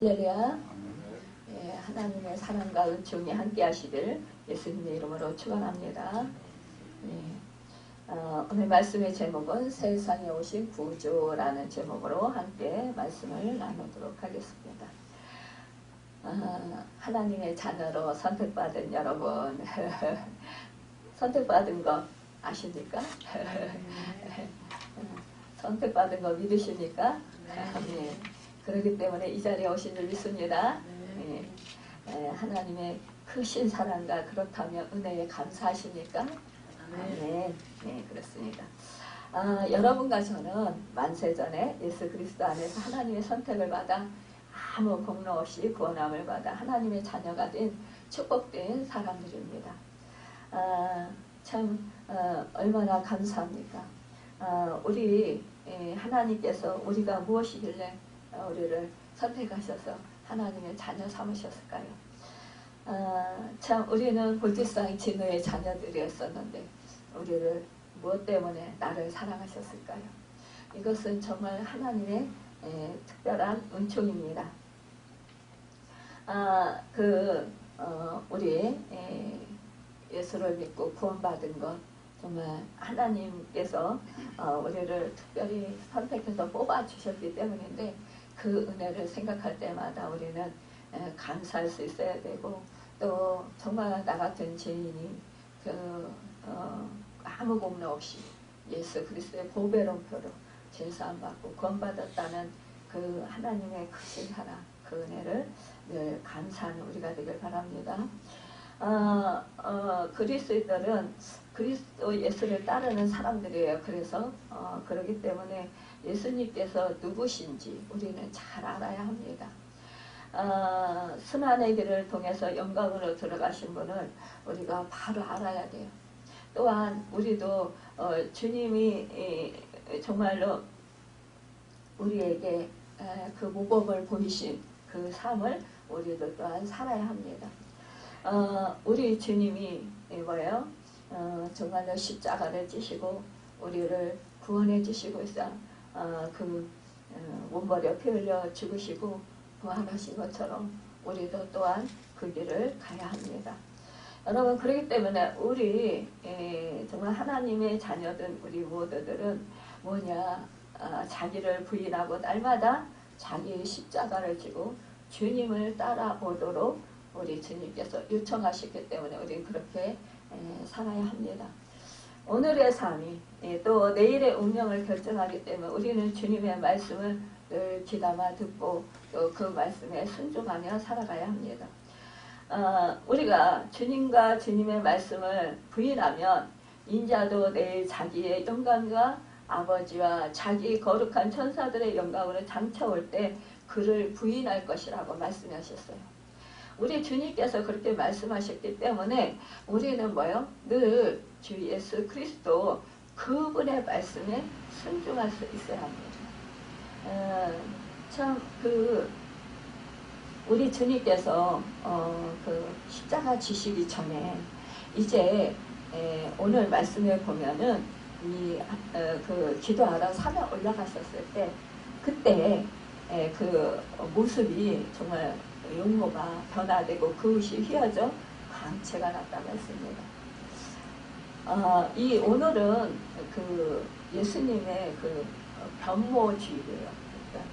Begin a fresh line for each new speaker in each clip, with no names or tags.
할렐루야. 하나님의 사랑과 은총이 함께 하시길 예수님의 이름으로 축원합니다. 오늘 말씀의 제목은 세상에 오신 구주라는 제목으로 함께 말씀을 나누도록 하겠습니다. 하나님의 자녀로 선택받은 여러분 선택받은 거 아십니까? 선택받은 거 믿으십니까? 네. 그렇기 때문에 이 자리에 오신 줄 믿습니다. 하나님의 크신 사랑과 그렇다면 은혜에 감사하십니까? 네, 그렇습니다. 여러분과 저는 만세전에 예수 그리스도 안에서 하나님의 선택을 받아 아무 공로 없이 구원함을 받아 하나님의 자녀가 된 축복된 사람들입니다. 참 얼마나 감사합니까? 우리 하나님께서 우리가 무엇이길래 우리를 선택하셔서 하나님의 자녀 삼으셨을까요? 참 우리는 본질상 진노의 자녀들이었었는데 우리를 무엇 때문에 나를 사랑하셨을까요? 이것은 정말 하나님의 특별한 은총입니다. 우리 예수를 믿고 구원받은 것 정말 하나님께서 우리를 특별히 선택해서 뽑아주셨기 때문인데 그 은혜를 생각할 때마다 우리는 감사할 수 있어야 되고 또 정말 나 같은 죄인이 아무 공로 없이 예수 그리스도의 보배로운 표로 죄사함 받고 구원받았다는 그 하나님의 크신 사랑 그 은혜를 늘 감사하는 우리가 되길 바랍니다. 그리스도인들은 그리스도 예수를 따르는 사람들이에요. 그래서 그렇기 때문에 예수님께서 누구신지 우리는 잘 알아야 합니다. 순환의 길을 통해서 영광으로 들어가신 분을 우리가 바로 알아야 돼요. 또한 우리도 주님이 정말로 우리에게 그 모범을 보이신 그 삶을 우리도 또한 살아야 합니다. 우리 주님이 뭐예요? 정말로 십자가를 지시고 우리를 구원해 주시고 있어. 몸버려 피 흘려 죽으시고 부활하신 것처럼 우리도 또한 그 길을 가야 합니다. 여러분 그렇기 때문에 우리 정말 하나님의 자녀든 우리 모두들은 뭐냐 자기를 부인하고 날마다 자기의 십자가를 지고 주님을 따라오도록 우리 주님께서 요청하셨기 때문에 우리는 그렇게 살아야 합니다. 오늘의 삶이 또 내일의 운명을 결정하기 때문에 우리는 주님의 말씀을 늘 귀담아 듣고 또 그 말씀에 순종하며 살아가야 합니다. 우리가 주님과 주님의 말씀을 부인하면 인자도 내일 자기의 영광과 아버지와 자기 거룩한 천사들의 영광으로 장차올 때 그를 부인할 것이라고 말씀하셨어요. 우리 주님께서 그렇게 말씀하셨기 때문에 우리는 뭐요? 늘 주 예수 그리스도 그분의 말씀에 순종할 수 있어야 합니다. 참 우리 주님께서 십자가 지시기 전에 이제 오늘 말씀에 보면은 기도하러 산에 올라가셨을 때 그때 그 모습이 정말 용모가 변화되고 그것이 휘어져 광채가 났다고 했습니다. 오늘은 예수님의 변모주일이에요. 그러니까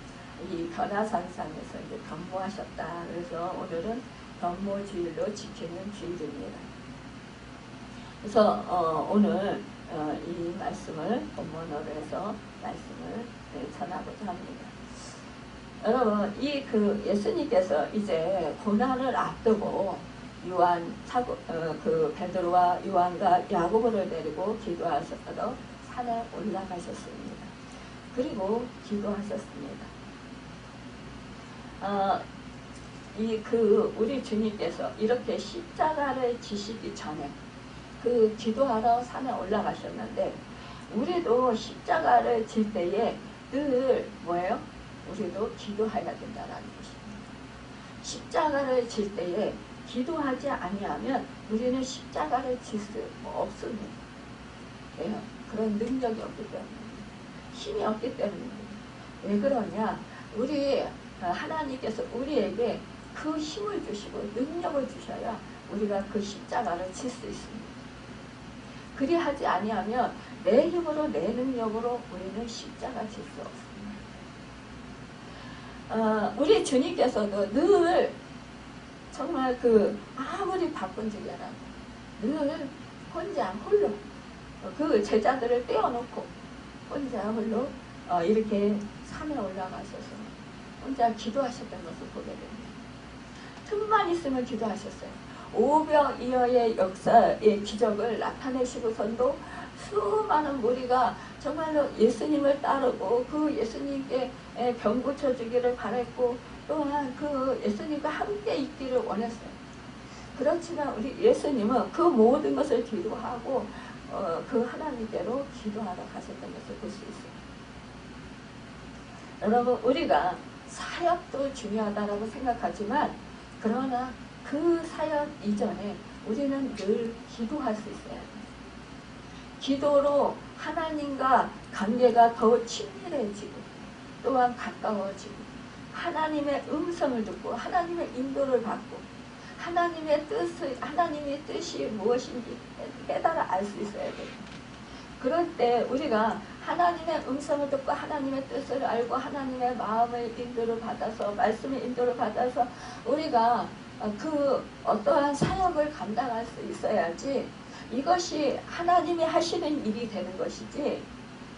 이 변화산상에서 이제 변모하셨다. 그래서 오늘은 변모주일로 지키는 주일입니다. 그래서 오늘 이 말씀을 본문으로 해서 말씀을 전하고자 합니다. 여러분 예수님께서 이제 고난을 앞두고 베드로와 요한과 야고보를 데리고 기도하셨다가 산에 올라가셨습니다. 그리고 기도하셨습니다. 우리 주님께서 이렇게 십자가를 지시기 전에 기도하러 산에 올라가셨는데 우리도 십자가를 질 때에 늘 뭐예요? 우리도 기도해야 된다는 것입니다. 십자가를 질 때에 기도하지 아니하면 우리는 십자가를 질 수 없습니다. 왜요? 그런 능력이 없기 때문입니다. 힘이 없기 때문입니다. 왜 그러냐? 우리 하나님께서 우리에게 그 힘을 주시고 능력을 주셔야 우리가 그 십자가를 칠 수 있습니다. 그리하지 아니하면 내 힘으로 내 능력으로 우리는 십자가 칠 수 없습니다. 우리 주님께서도 늘 정말 아무리 바쁜 중이라도 늘 혼자 홀로 그 제자들을 떼어놓고 혼자 홀로 이렇게 산에 올라가셔서 혼자 기도하셨던 것을 보게 됩니다. 틈만 있으면 기도하셨어요. 오병이어의 역사의 기적을 나타내시고선도 수많은 무리가 정말로 예수님을 따르고 그 예수님께 병 고쳐주기를 바랬고 또한 그 예수님과 함께 있기를 원했어요. 그렇지만 우리 예수님은 그 모든 것을 기도하고 그 하나님께로 기도하러 가셨던 것을 볼 수 있어요. 여러분, 우리가 사역도 중요하다고 생각하지만 그러나 그 사역 이전에 우리는 늘 기도할 수 있어야 돼요. 기도로 하나님과 관계가 더 친밀해지고 또한 가까워지고 하나님의 음성을 듣고 하나님의 인도를 받고 하나님의 뜻이 무엇인지 깨달아 알 수 있어야 돼요. 그럴 때 우리가 하나님의 음성을 듣고 하나님의 뜻을 알고 하나님의 마음의 인도를 받아서 말씀의 인도를 받아서 우리가 그 어떠한 사역을 감당할 수 있어야지 이것이 하나님이 하시는 일이 되는 것이지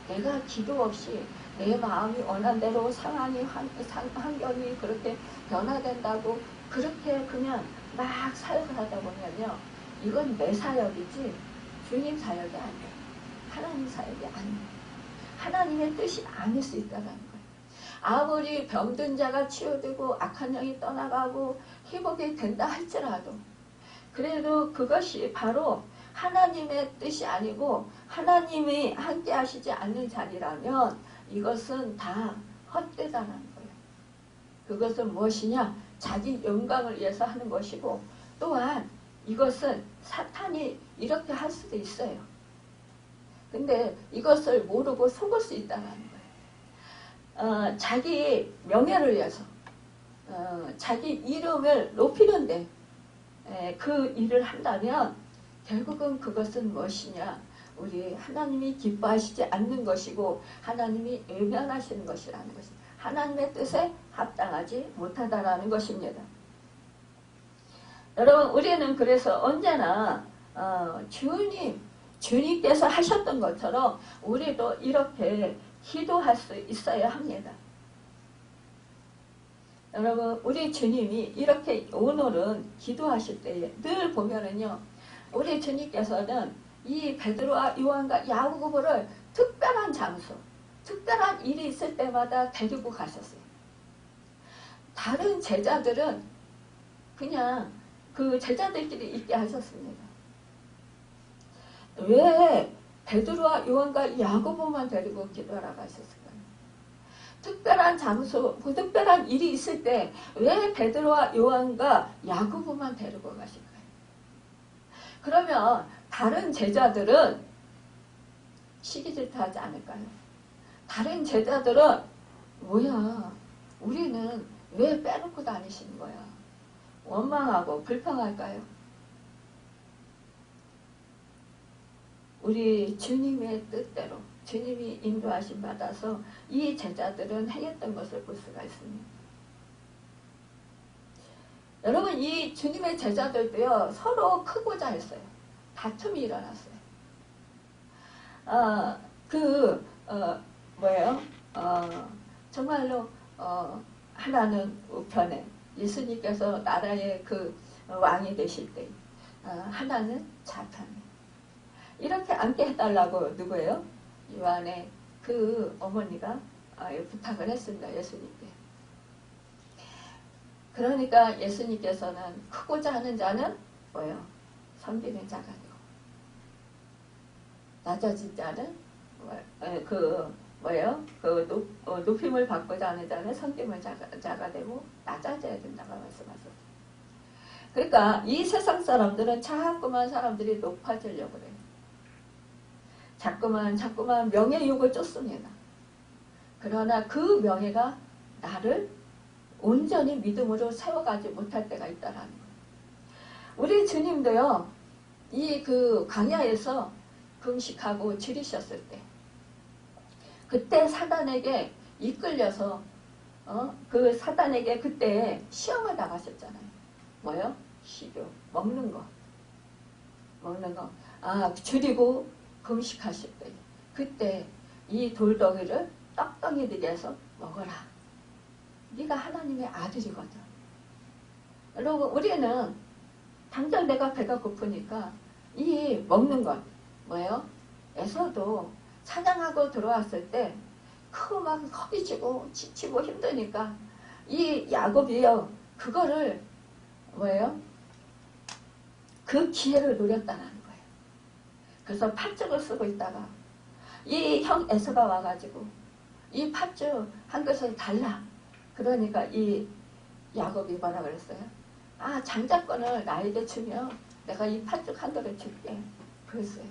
내가 기도 없이 내 마음이 원한 대로 상황이 환경이 그렇게 변화된다고 그렇게 그냥 막 사역을 하다 보면요 이건 내 사역이지 주님 사역이 아니에요. 하나님 사역이 아니에요. 하나님의 뜻이 아닐 수 있다는 거예요. 아무리 병든 자가 치유되고 악한 영이 떠나가고 회복이 된다 할지라도 그래도 그것이 바로 하나님의 뜻이 아니고 하나님이 함께 하시지 않는 자리라면 이것은 다 헛되다는 거예요. 그것은 무엇이냐? 자기 영광을 위해서 하는 것이고 또한 이것은 사탄이 이렇게 할 수도 있어요. 근데 이것을 모르고 속을 수 있다는 거예요. 자기 명예를 위해서 자기 이름을 높이는데 그 일을 한다면 결국은 그것은 무엇이냐? 우리 하나님이 기뻐하시지 않는 것이고 하나님이 외면하시는 것이라는 것입니다. 하나님의 뜻에 합당하지 못하다라는 것입니다. 여러분 우리는 그래서 언제나 주님께서 하셨던 것처럼 우리도 이렇게 기도할 수 있어야 합니다. 여러분 우리 주님이 이렇게 오늘은 기도하실 때에 늘 보면은요 우리 주님께서는 이 베드로와 요한과 야고보를 특별한 장소 특별한 일이 있을 때마다 데리고 가셨어요. 다른 제자들은 그냥 그 제자들끼리 있게 하셨습니다. 왜 베드로와 요한과 야고보만 데리고 기도하러 가셨을까요? 특별한 장소, 특별한 일이 있을 때 왜 베드로와 요한과 야고보만 데리고 가실까요? 그러면 다른 제자들은 시기 질투하지 않을까요? 다른 제자들은 뭐야 우리는 왜 빼놓고 다니시는 거야? 원망하고 불평할까요? 우리 주님의 뜻대로 주님이 인도하심 받아서 이 제자들은 행했던 것을 볼 수가 있습니다. 여러분 이 주님의 제자들도요 서로 크고자 했어요. 다툼이 일어났어요. 정말로 하나는 우편에 예수님께서 나라의 그 왕이 되실 때 하나는 좌편에 이렇게 앉게 해달라고 누구예요? 요한의 그 어머니가 부탁을 했습니다. 예수님께. 그러니까 예수님께서는 크고자 하는 자는 뭐예요? 섬기는 자가 되고 낮아진 자는 높임을 받고자 하는 자는 섬김을 자가 되고 낮아져야 된다고 말씀하셨어요. 그러니까 이 세상 사람들은 자꾸만 사람들이 높아지려고 그래요. 자꾸만 명예욕을 쫓습니다. 그러나 그 명예가 나를 온전히 믿음으로 세워가지 못할 때가 있다라는 거예요. 우리 주님도요, 이 그 광야에서 금식하고 지리셨을 때, 그때 사단에게 이끌려서 그 사단에게 그때 시험을 당하셨잖아요. 뭐요? 식욕, 먹는 거. 줄이고 금식하실 때, 그때 이 돌덩이를 떡덩이 되게 해서 먹어라. 네가 하나님의 아들이거든. 여러분, 우리는 당장 내가 배가 고프니까 이 먹는 것, 뭐예요? 에서도 찬양하고 들어왔을 때 그거 막 허기지고 지치고 힘드니까 이 야곱이요, 그거를 뭐예요? 그 기회를 노렸다는 거예요. 그래서 팥죽을 쓰고 있다가 이 형 에서가 와가지고 이 팥죽 한 것을 달라. 그러니까 이 야곱이 뭐라 그랬어요? 장자권을 나에게 주면 내가 이 팥죽 한 그릇 줄게. 그랬어요.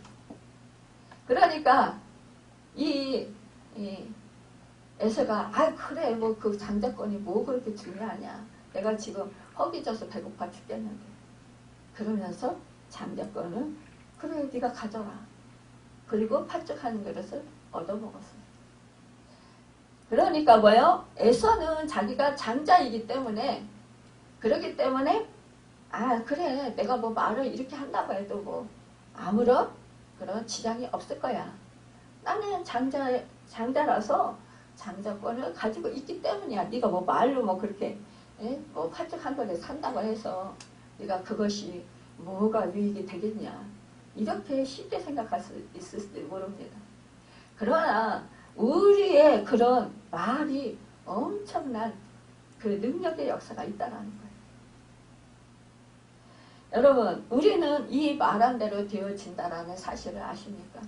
그러니까 이 에서가 그래 뭐 그 장자권이 뭐 그렇게 중요하냐. 내가 지금 허기져서 배고파 죽겠는데. 그러면서 장자권을 그래 네가 가져라. 그리고 팥죽 한 그릇을 얻어먹었어요. 그러니까 뭐예요? 에서는 자기가 장자이기 때문에, 그렇기 때문에 그래 내가 뭐 말을 이렇게 한다고 해도 뭐 아무런 그런 지장이 없을 거야. 나는 장자라서 장자권을 가지고 있기 때문이야. 네가 뭐 말로 뭐 그렇게 뭐 팥죽 한 그릇 산다고 해서 네가 그것이 뭐가 유익이 되겠냐. 이렇게 쉽게 생각할 수 있을지 모릅니다. 그러나 우리의 그런 말이 엄청난 그 능력의 역사가 있다는 거예요. 여러분, 우리는 이 말한 대로 되어진다라는 사실을 아십니까?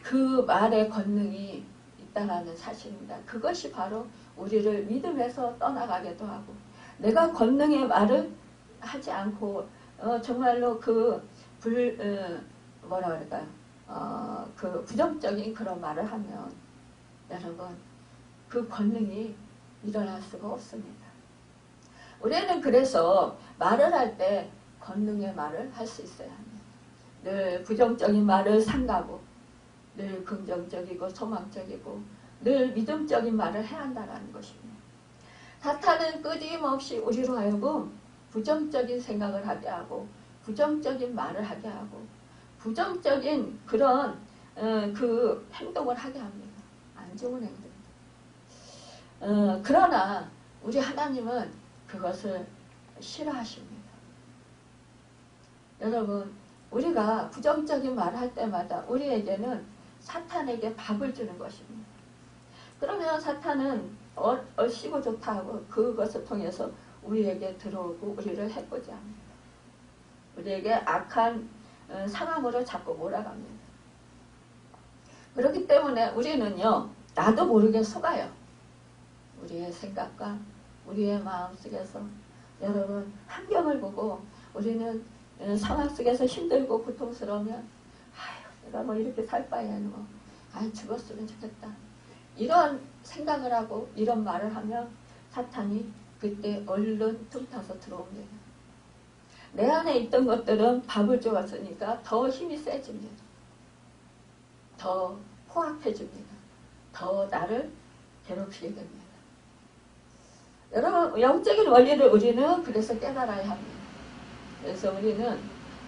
그 말의 권능이 있다라는 사실입니다. 그것이 바로 우리를 믿음에서 떠나가게도 하고, 내가 권능의 말을 하지 않고 정말로 뭐라 그럴까요? 그 부정적인 그런 말을 하면 여러분 그 권능이 일어날 수가 없습니다. 우리는 그래서 말을 할 때 권능의 말을 할 수 있어야 합니다. 늘 부정적인 말을 삼가고 늘 긍정적이고 소망적이고 늘 믿음적인 말을 해야 한다는 것입니다. 사탄은 끊임없이 우리로 하여금 부정적인 생각을 하게 하고 부정적인 말을 하게 하고 부정적인 그런 그 행동을 하게 합니다. 안 좋은 행동. 그러나 우리 하나님은 그것을 싫어하십니다. 여러분, 우리가 부정적인 말을 할 때마다 우리에게는 사탄에게 밥을 주는 것입니다. 그러면 사탄은 얼씨고 좋다 하고 그것을 통해서 우리에게 들어오고 우리를 해코지 합니다. 우리에게 악한 상황으로 자꾸 몰아갑니다. 그렇기 때문에 우리는요, 나도 모르게 속아요. 우리의 생각과 우리의 마음속에서 여러분 환경을 보고 우리는 상황 속에서 힘들고 고통스러우면 내가 뭐 이렇게 살 바에는 뭐 죽었으면 좋겠다. 이런 생각을 하고 이런 말을 하면 사탄이 그때 얼른 틈타서 들어옵니다. 내 안에 있던 것들은 밥을 주었으니까 더 힘이 세집니다. 더 포악해집니다. 더 나를 괴롭히게 됩니다. 여러분, 영적인 원리를 우리는 그래서 깨달아야 합니다. 그래서 우리는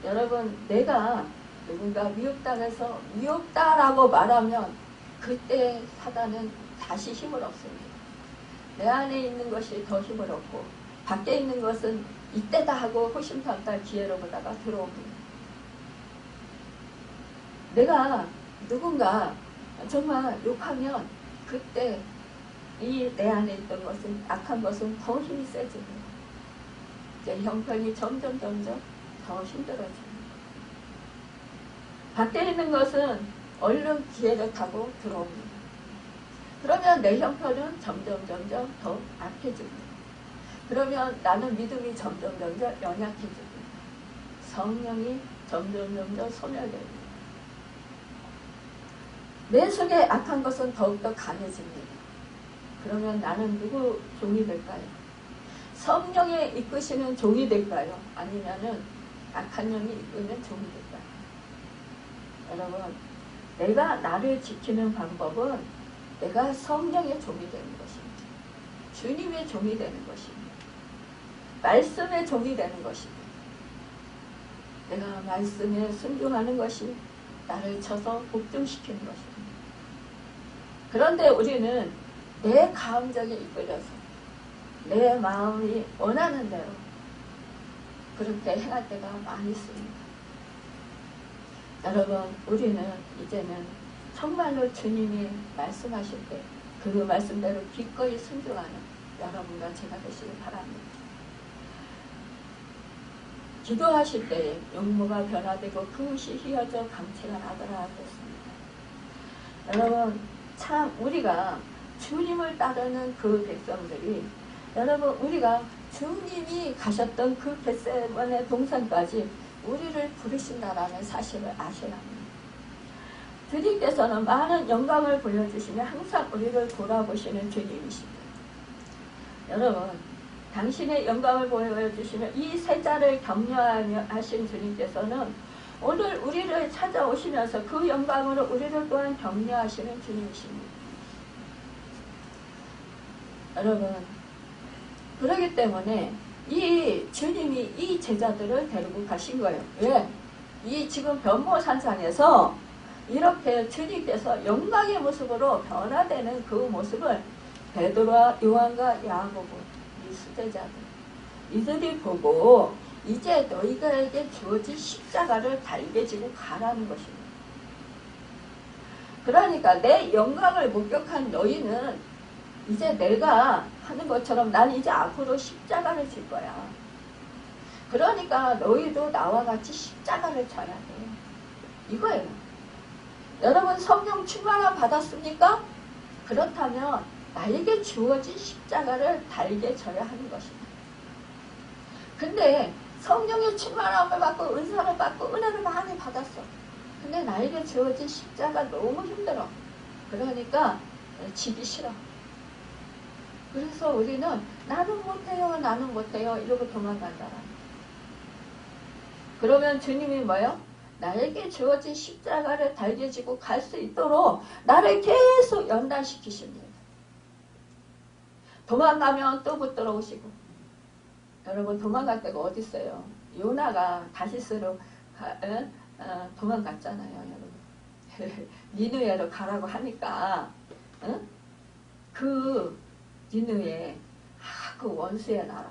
여러분, 내가 누군가 미혹당해서 미혹다라고 말하면 그때 사단은 다시 힘을 얻습니다. 내 안에 있는 것이 더 힘을 얻고 밖에 있는 것은 이때다 하고 호심탄탄 기회로 보다가 들어옵니다. 내가 누군가 정말 욕하면 그때 이 내 안에 있던 것은 악한 것은 더 힘이 세집니다. 이제 형편이 점점 더 힘들어집니다. 밖에 있는 것은 얼른 기회를 타고 들어옵니다. 그러면 내 형편은 점점 더 악해집니다. 그러면 나는 믿음이 점점 연약해집니다. 성령이 점점 소멸됩니다. 내 속에 악한 것은 더욱더 강해집니다. 그러면 나는 누구 종이 될까요? 성령에 이끄시는 종이 될까요? 아니면은 악한 영이 이끄는 종이 될까요? 여러분, 내가 나를 지키는 방법은 내가 성령의 종이 되는 것입니다. 주님의 종이 되는 것입니다. 말씀의 종이 되는 것입니다. 내가 말씀에 순종하는 것이 나를 쳐서 복종시키는 것입니다. 그런데 우리는 내 감정에 이끌려서 내 마음이 원하는 대로 그렇게 행할 때가 많이 있습니다. 여러분, 우리는 이제는 정말로 주님이 말씀하실 때 그 말씀대로 기꺼이 순종하는 여러분과 제가 되시길 바랍니다. 기도하실 때에 용모가 변화되고 그릇이 휘어져 강체가 나더라 했습니다. 여러분, 참 우리가 주님을 따르는 그 백성들이, 여러분, 우리가 주님이 가셨던 그 겟세마네 동산까지 우리를 부르신다라는 사실을 아셔야 합니다. 주님께서는 많은 영광을 보여주시며 항상 우리를 돌아보시는 주님이십니다. 여러분, 당신의 영광을 보여주시며 이 세자를 격려하며 하신 주님께서는 오늘 우리를 찾아오시면서 그 영광으로 우리를 또한 격려하시는 주님이십니다. 여러분, 그렇기 때문에 이 주님이 이 제자들을 데리고 가신 거예요. 왜? 이 지금 변모산상에서 이렇게 주님께서 영광의 모습으로 변화되는 그 모습을 베드로와 요한과 야고보, 이 수제자들, 이들이 보고 이제 너희들에게 주어진 십자가를 달게 지고 가라는 것입니다. 그러니까 내 영광을 목격한 너희는 이제 내가 하는 것처럼 난 이제 앞으로 십자가를 질 거야. 그러니까 너희도 나와 같이 십자가를 져야 돼. 이거예요. 여러분, 성령 충만함 받았습니까? 그렇다면 나에게 주어진 십자가를 달게 져야 하는 것입니다. 근데 성령의 충만함을 받고 은사를 받고 은혜를 많이 받았어. 근데 나에게 주어진 십자가 너무 힘들어. 그러니까 지기 싫어. 그래서 우리는 나는 못해요 이러고 도망간다. 그러면 주님이 뭐예요? 나에게 주어진 십자가를 달게 지고 갈 수 있도록 나를 계속 연단시키십니다. 도망가면 또 붙들어 오시고. 여러분, 도망갈 데가 어디 있어요? 요나가 다시스로 도망갔잖아요, 여러분. 니느웨로 가라고 하니까 그 니느웨, 그 원수의 나라,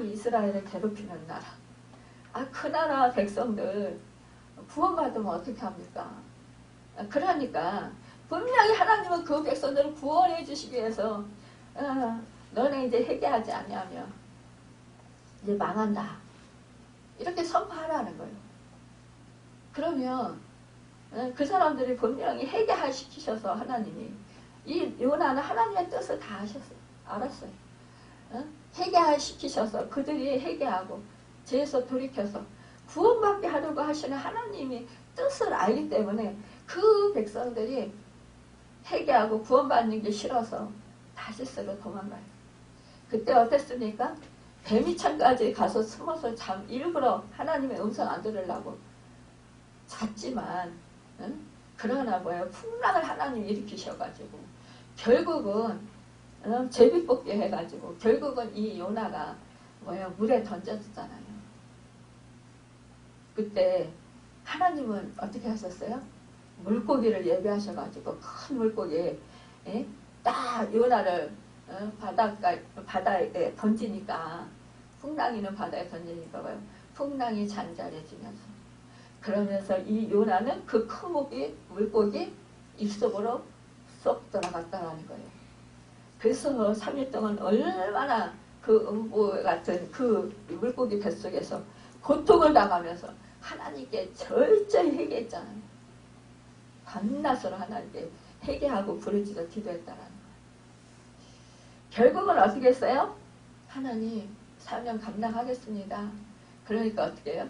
이스라엘을 괴롭히는 나라, 그 나라 백성들 구원받으면 어떻게 합니까? 그러니까 분명히 하나님은 그 백성들을 구원해 주시기 위해서 너네 이제 회개하지 않냐면 이제 망한다, 이렇게 선포하라는 거예요. 그러면 그 사람들이 분명히 회개시키셔서 하나님이, 이 요나는 하나님의 뜻을 다 아셨어요. 알았어요. 회개시키셔서 그들이 회개하고 죄에서 돌이켜서 구원받게 하려고 하시는 하나님이 뜻을 알기 때문에 그 백성들이 회개하고 구원받는 게 싫어서 다시스로 도망가요. 그때 어땠습니까? 뱀이창까지 가서 숨어서 일부러 하나님의 음성 안 들으려고 잤지만, 그러나 뭐예요? 풍랑을 하나님 일으키셔가지고 결국은 제비뽑기 해가지고 결국은 이 요나가 뭐예요? 물에 던져졌잖아요. 그때 하나님은 어떻게 하셨어요? 물고기를 예배하셔가지고 큰 물고기에 딱 요나를 바다에 던지니까, 풍랑이는 바다에 던지니까 봐요. 풍랑이 잔잔해지면서, 그러면서 이 요나는 그 큰 물고기 입속으로 쏙 들어갔다라는 거예요. 그래서 3일 동안 얼마나 그 음보 같은 그 물고기 뱃속에서 고통을 당하면서 하나님께 철저히 회개했잖아요. 밤낮으로 하나님께 회개하고 부르짖어 기도했다라는 거예요. 결국은 어떻게 했어요? 하나님, 사명 감당하겠습니다. 그러니까 어떻게 해요?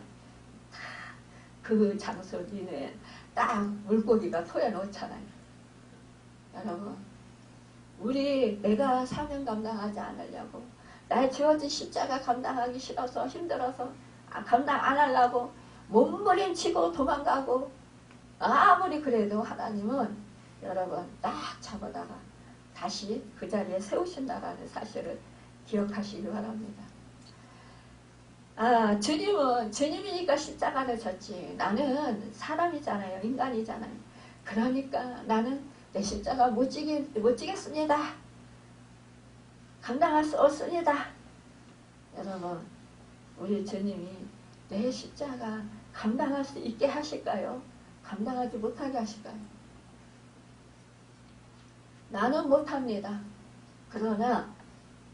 그 장소 위에 딱 물고기가 토해 놓잖아요. 여러분, 내가 사명 감당하지 않으려고, 나의 주어진 십자가 감당하기 싫어서 힘들어서 감당 안 하려고 몸부림치고 도망가고, 아무리 그래도 하나님은 여러분 딱 잡아다가 다시 그 자리에 세우신다라는 사실을 기억하시기 바랍니다. 주님이니까 십자가를 졌지. 나는 사람이잖아요. 인간이잖아요. 그러니까 나는 내 십자가 못 지겠습니다. 감당할 수 없습니다. 여러분, 우리 주님이 내 십자가 감당할 수 있게 하실까요? 감당하지 못하게 하실까요? 나는 못합니다. 그러나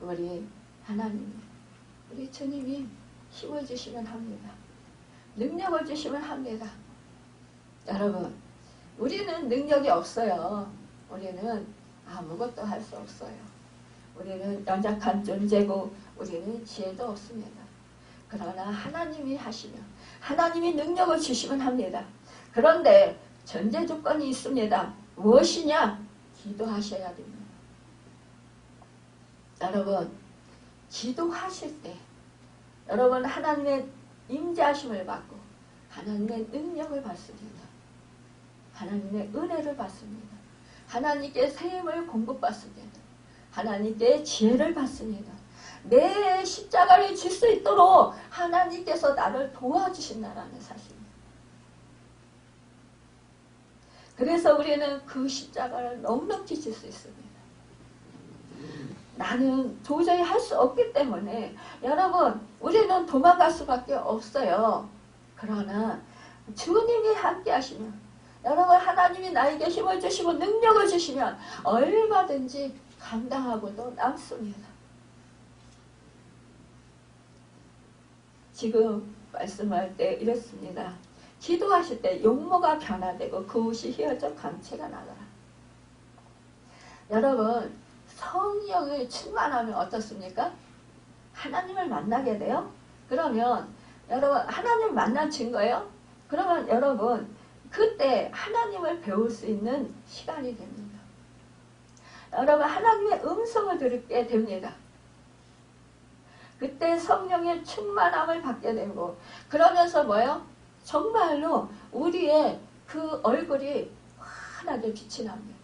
우리 하나님, 우리 주님이 힘을 주시면 합니다. 능력을 주시면 합니다. 여러분, 우리는 능력이 없어요. 우리는 아무것도 할 수 없어요. 우리는 연약한 존재고 우리는 지혜도 없습니다. 그러나 하나님이 하시면, 하나님이 능력을 주시면 합니다. 그런데 전제 조건이 있습니다. 무엇이냐? 기도하셔야 됩니다. 여러분, 기도하실 때 여러분 하나님의 임재하심을 받고 하나님의 능력을 받습니다. 하나님의 은혜를 받습니다. 하나님께 세임을 공급받습니다. 하나님께 지혜를 받습니다. 내 십자가를 질 수 있도록 하나님께서 나를 도와주신다라는 사실입니다. 그래서 우리는 그 십자가를 넉넉히 질 수 있습니다. 나는 도저히 할 수 없기 때문에 여러분, 우리는 도망갈 수밖에 없어요. 그러나 주님이 함께 하시면, 여러분 하나님이 나에게 힘을 주시고 능력을 주시면 얼마든지 감당하고도 남습니다. 지금 말씀할 때 이렇습니다. 기도하실 때 용모가 변화되고 그옷이 휘어져 광채가 나더라. 여러분, 성령을 충만하면 어떻습니까? 하나님을 만나게 돼요? 그러면 여러분 하나님을 만난 증거예요? 그러면 여러분 그때 하나님을 배울 수 있는 시간이 됩니다. 여러분 하나님의 음성을 들게 됩니다. 그때 성령의 충만함을 받게 되고, 그러면서 뭐예요? 정말로 우리의 그 얼굴이 환하게 빛이 납니다.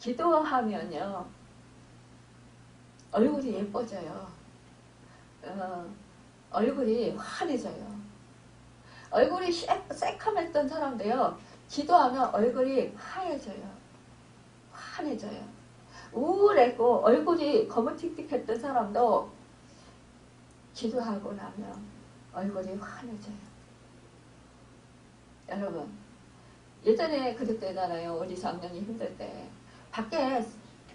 기도하면요 얼굴이 예뻐져요. 얼굴이 환해져요. 얼굴이 새카맸던 사람도요 기도하면 얼굴이 하얘져요. 환해져요. 우울했고 얼굴이 거무틱틱했던 사람도 기도하고 나면 얼굴이 환해져요. 여러분, 예전에 그랬대잖아요. 우리 작년이 힘들 때 밖에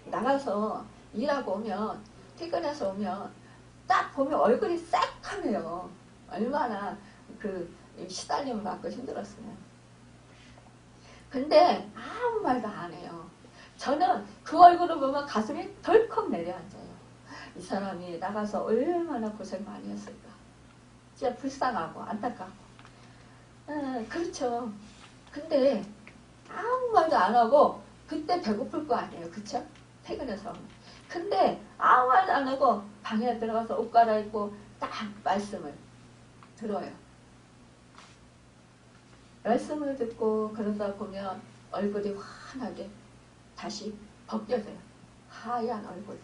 나가서 일하고 오면, 퇴근해서 오면 딱 보면 얼굴이 새카매요. 얼마나 그 시달림을 받고 힘들었으면. 근데 아무 말도 안 해요. 저는 그 얼굴을 보면 가슴이 덜컥 내려앉아요. 이 사람이 나가서 얼마나 고생 많이 했을까. 진짜 불쌍하고 안타깝고. 그렇죠. 근데 아무 말도 안 하고 그때 배고플 거 아니에요. 그쵸? 퇴근해서. 근데 아무 말도 안 하고 방에 들어가서 옷 갈아입고 딱 말씀을 들어요. 말씀을 듣고 그러다 보면 얼굴이 환하게 다시 벗겨져요. 하얀 얼굴.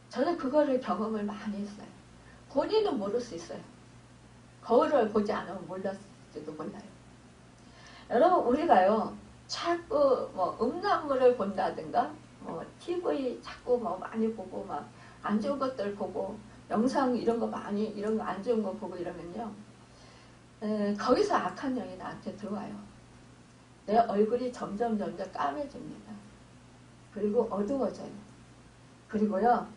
저는 그거를 경험을 많이 했어요. 본인은 모를 수 있어요. 거울을 보지 않으면 몰랐을지도 몰라요. 여러분, 우리가요 자꾸 뭐 음란물을 본다든가 TV 자꾸 많이 보고 막 안 좋은 것들 보고 영상 이런 거 많이 이런 거 안 좋은 거 보고 이러면요 거기서 악한 영이 나한테 들어와요. 내 얼굴이 점점 까매집니다. 그리고 어두워져요. 그리고요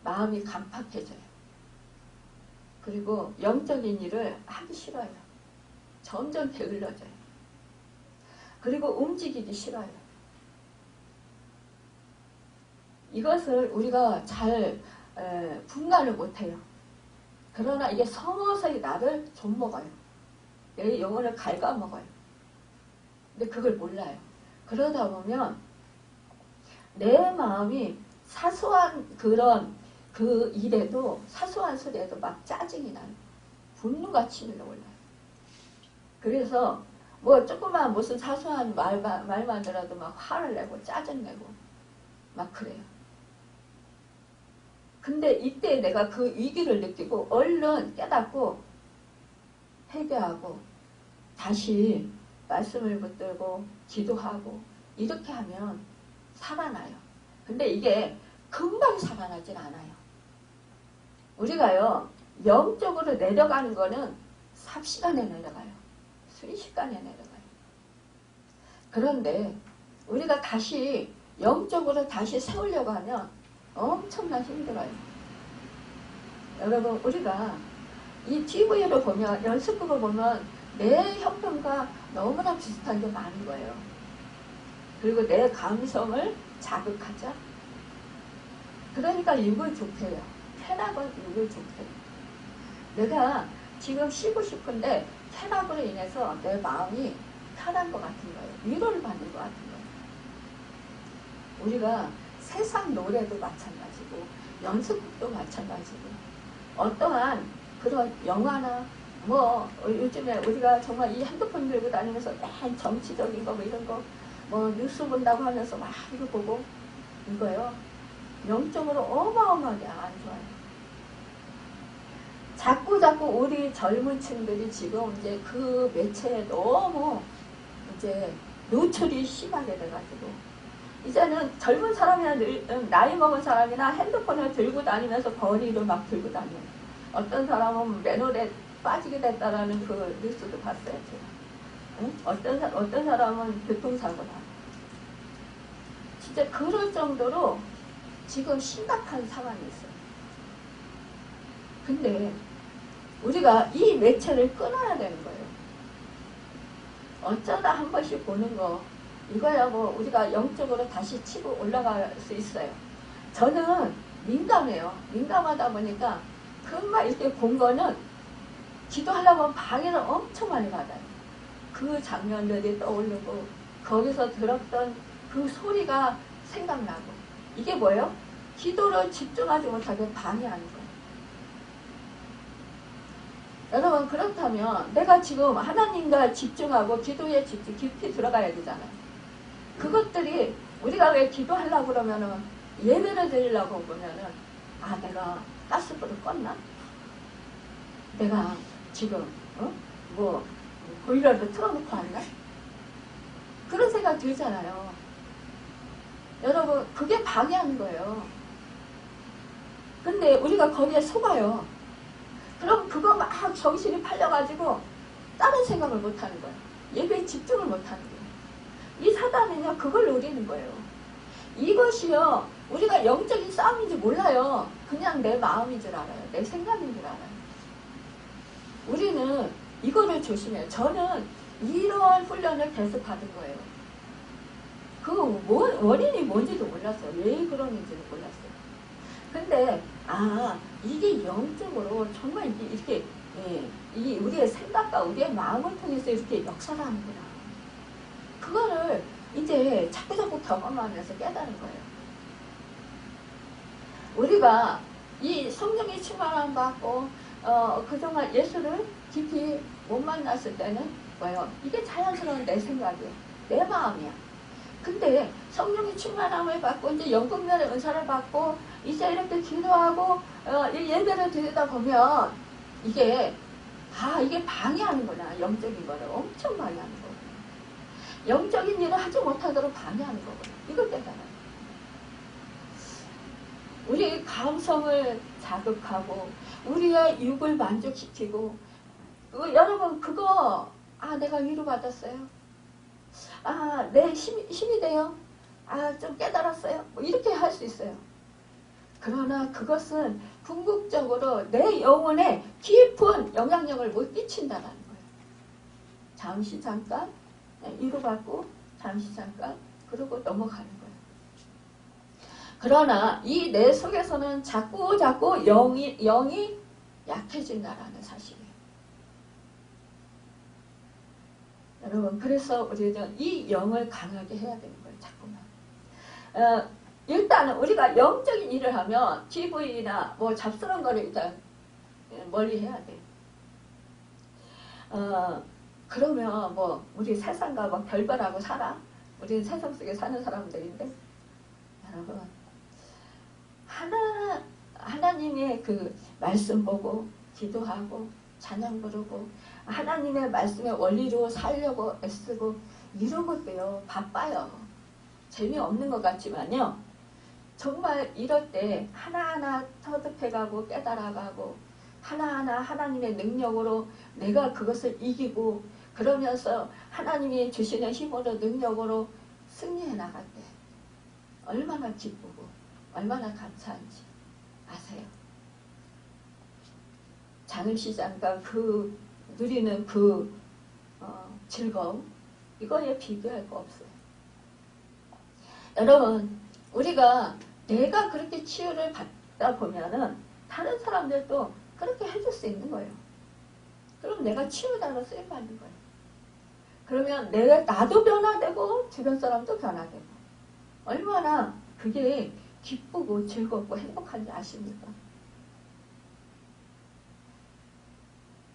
마음이 간팍해져요. 그리고 영적인 일을 하기 싫어요. 점점 게을러져요. 그리고 움직이기 싫어요. 이것을 우리가 잘 분간을 못해요. 그러나 이게 서서히 나를 좀먹어요. 내 영혼을 갉아먹어요. 근데 그걸 몰라요. 그러다 보면 내 마음이 사소한 그런 그 일에도 사소한 소리에도 막 짜증이 나요. 분노같이 밀려올라요. 그래서 뭐 조그만 무슨 사소한 말만 들어도 막 화를 내고 짜증내고 막 그래요. 근데 이때 내가 그 위기를 느끼고 얼른 깨닫고 회개하고 다시 말씀을 붙들고 기도하고 이렇게 하면 살아나요. 근데 이게 금방 살아나질 않아요. 우리가요 영적으로 내려가는 거는 삽시간에 내려가요. 순식간에 내려가요. 그런데 우리가 다시 영적으로 다시 세우려고 하면 엄청나 힘들어요. 여러분 우리가 이 TV를 보면 연습극을 보면 내 형편과 너무나 비슷한 게 많은 거예요. 그리고 내 감성을 자극하죠. 그러니까 육을 좁혀요. 쾌락은 육을 좁혀요. 내가 지금 쉬고 싶은데 쾌락으로 인해서 내 마음이 편한 것 같은 거예요. 위로를 받는 것 같은 거예요. 우리가 세상 노래도 마찬가지고 연습극도 마찬가지고 어떠한 그런 영화나 뭐 요즘에 우리가 정말 이 핸드폰 들고 다니면서 맨 정치적인 거 뭐 이런 거 뭐 뉴스 본다고 하면서 막 이거 보고 이거요 영적으로 어마어마하게 안 좋아요. 자꾸 우리 젊은 층들이 지금 이제 그 매체에 너무 이제 노출이 심하게 돼가지고 이제는 젊은 사람이나 나이 먹은 사람이나 핸드폰을 들고 다니면서 거리를 막 들고 다녀요. 어떤 사람은 맨홀에 빠지게 됐다라는 그 뉴스도 봤어요. 제가. 응? 어떤 사람은 교통사고 나. 진짜 그럴 정도로 지금 심각한 상황이 있어요. 근데 우리가 이 매체를 끊어야 되는 거예요. 어쩌다 한 번씩 보는 거 이거야 뭐 우리가 영적으로 다시 치고 올라갈 수 있어요. 저는 민감해요. 민감하다 보니까 금방 이렇게 본 거는 기도하려면 방해를 엄청 많이 받아요. 그 장면들이 떠오르고 거기서 들었던 그 소리가 생각나고 이게 뭐예요? 기도를 집중하지 못하게 방해하는 거예요. 여러분 그렇다면 내가 지금 하나님과 집중하고 기도에 집중 깊이 들어가야 되잖아요. 그것들이 우리가 왜 기도하려고 그러면은 예배를 드리려고 보면은 내가 가스불을 껐나? 내가 지금 뭐 보일러를 틀어놓고 왔나? 그런 생각 들잖아요. 여러분 그게 방해하는 거예요. 근데 우리가 거기에 속아요. 그럼 그거 막 정신이 팔려가지고 다른 생각을 못하는 거예요. 예배에 집중을 못하는 거예요. 이 사단은요 그걸 노리는 거예요. 이것이요 우리가 영적인 싸움인지 몰라요. 그냥 내 마음인 줄 알아요. 내 생각인 줄 알아요. 우리는 이거를 조심해요. 저는 이러한 훈련을 계속 받은 거예요. 그 원인이 뭔지도 몰랐어요. 왜 그러는지도 몰랐어요. 근데 이게 영적으로 정말 이렇게 이 우리의 생각과 우리의 마음을 통해서 이렇게 역사를 하는구나. 그거를 이제 자꾸 경험하면서 깨달은 거예요. 우리가 이 성령의 충만함 받고 그동안 예수를 깊이 못 만났을 때는 뭐예요? 이게 자연스러운 내 생각이에요. 내 마음이야. 근데 성령의 충만함을 받고 이제 영분별의 은사를 받고 이제 이렇게 기도하고 예배를 드리다 보면 이게 이게 방해하는구나. 영적인 거를 엄청 방해하는 거구나. 영적인 일을 하지 못하도록 방해하는 거구나. 이걸 깨달아요. 우리 감성을 자극하고 우리의 육을 만족시키고 여러분 그거 내가 위로받았어요. 내 힘이 돼요. 좀 깨달았어요. 뭐 이렇게 할 수 있어요. 그러나 그것은 궁극적으로 내 영혼에 깊은 영향력을 못 끼친다는 거예요. 잠시 잠깐 위로받고 잠시 잠깐 그러고 넘어가는 거예요. 그러나 이 내 속에서는 자꾸 영이 약해진다라는 사실이에요. 여러분 그래서 우리는 이 영을 강하게 해야 되는 거예요. 자꾸만. 일단은 우리가 영적인 일을 하면 TV나 뭐 잡스러운 거를 일단 멀리 해야 돼. 그러면 뭐 우리 세상과 뭐 별별하고 살아? 우리는 세상 속에 사는 사람들인데 여러분 하나님의 그 말씀 보고 기도하고 찬양 부르고 하나님의 말씀의 원리로 살려고 애쓰고 이런 것도요 바빠요. 재미없는 것 같지만요 정말 이럴 때 하나하나 터득해가고 깨달아가고 하나하나 하나님의 능력으로 내가 그것을 이기고 그러면서 하나님이 주시는 힘으로 능력으로 승리해 나갈 때 얼마나 기쁘고 얼마나 감사한지 아세요? 장을시장과 그 누리는 그 즐거움 이거에 비교할 거 없어요. 여러분 우리가 내가 그렇게 치유를 받다 보면은 다른 사람들도 그렇게 해줄 수 있는 거예요. 그럼 내가 치유자로 쓰임받는 거예요. 그러면 나도 변화되고 주변 사람도 변화되고 얼마나 그게 기쁘고 즐겁고 행복한지 아십니까?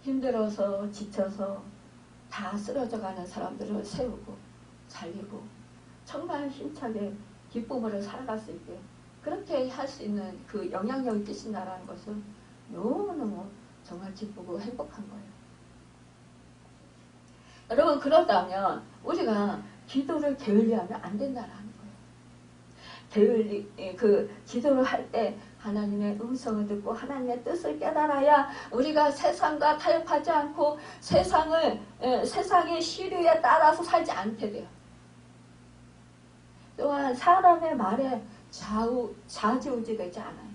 힘들어서 지쳐서 다 쓰러져가는 사람들을 세우고 살리고 정말 힘차게 기쁨으로 살아갈 수 있게 그렇게 할 수 있는 그 영향력이 끼친다라는 것은 너무너무 정말 기쁘고 행복한 거예요. 여러분 그러다면 우리가 기도를 게을리하면 안 된다라는 거예요. 기도를 할 때 하나님의 음성을 듣고 하나님의 뜻을 깨달아야 우리가 세상과 타협하지 않고 세상의 시류에 따라서 살지 않게 돼요. 또한 사람의 말에 좌지우지 되지 않아요.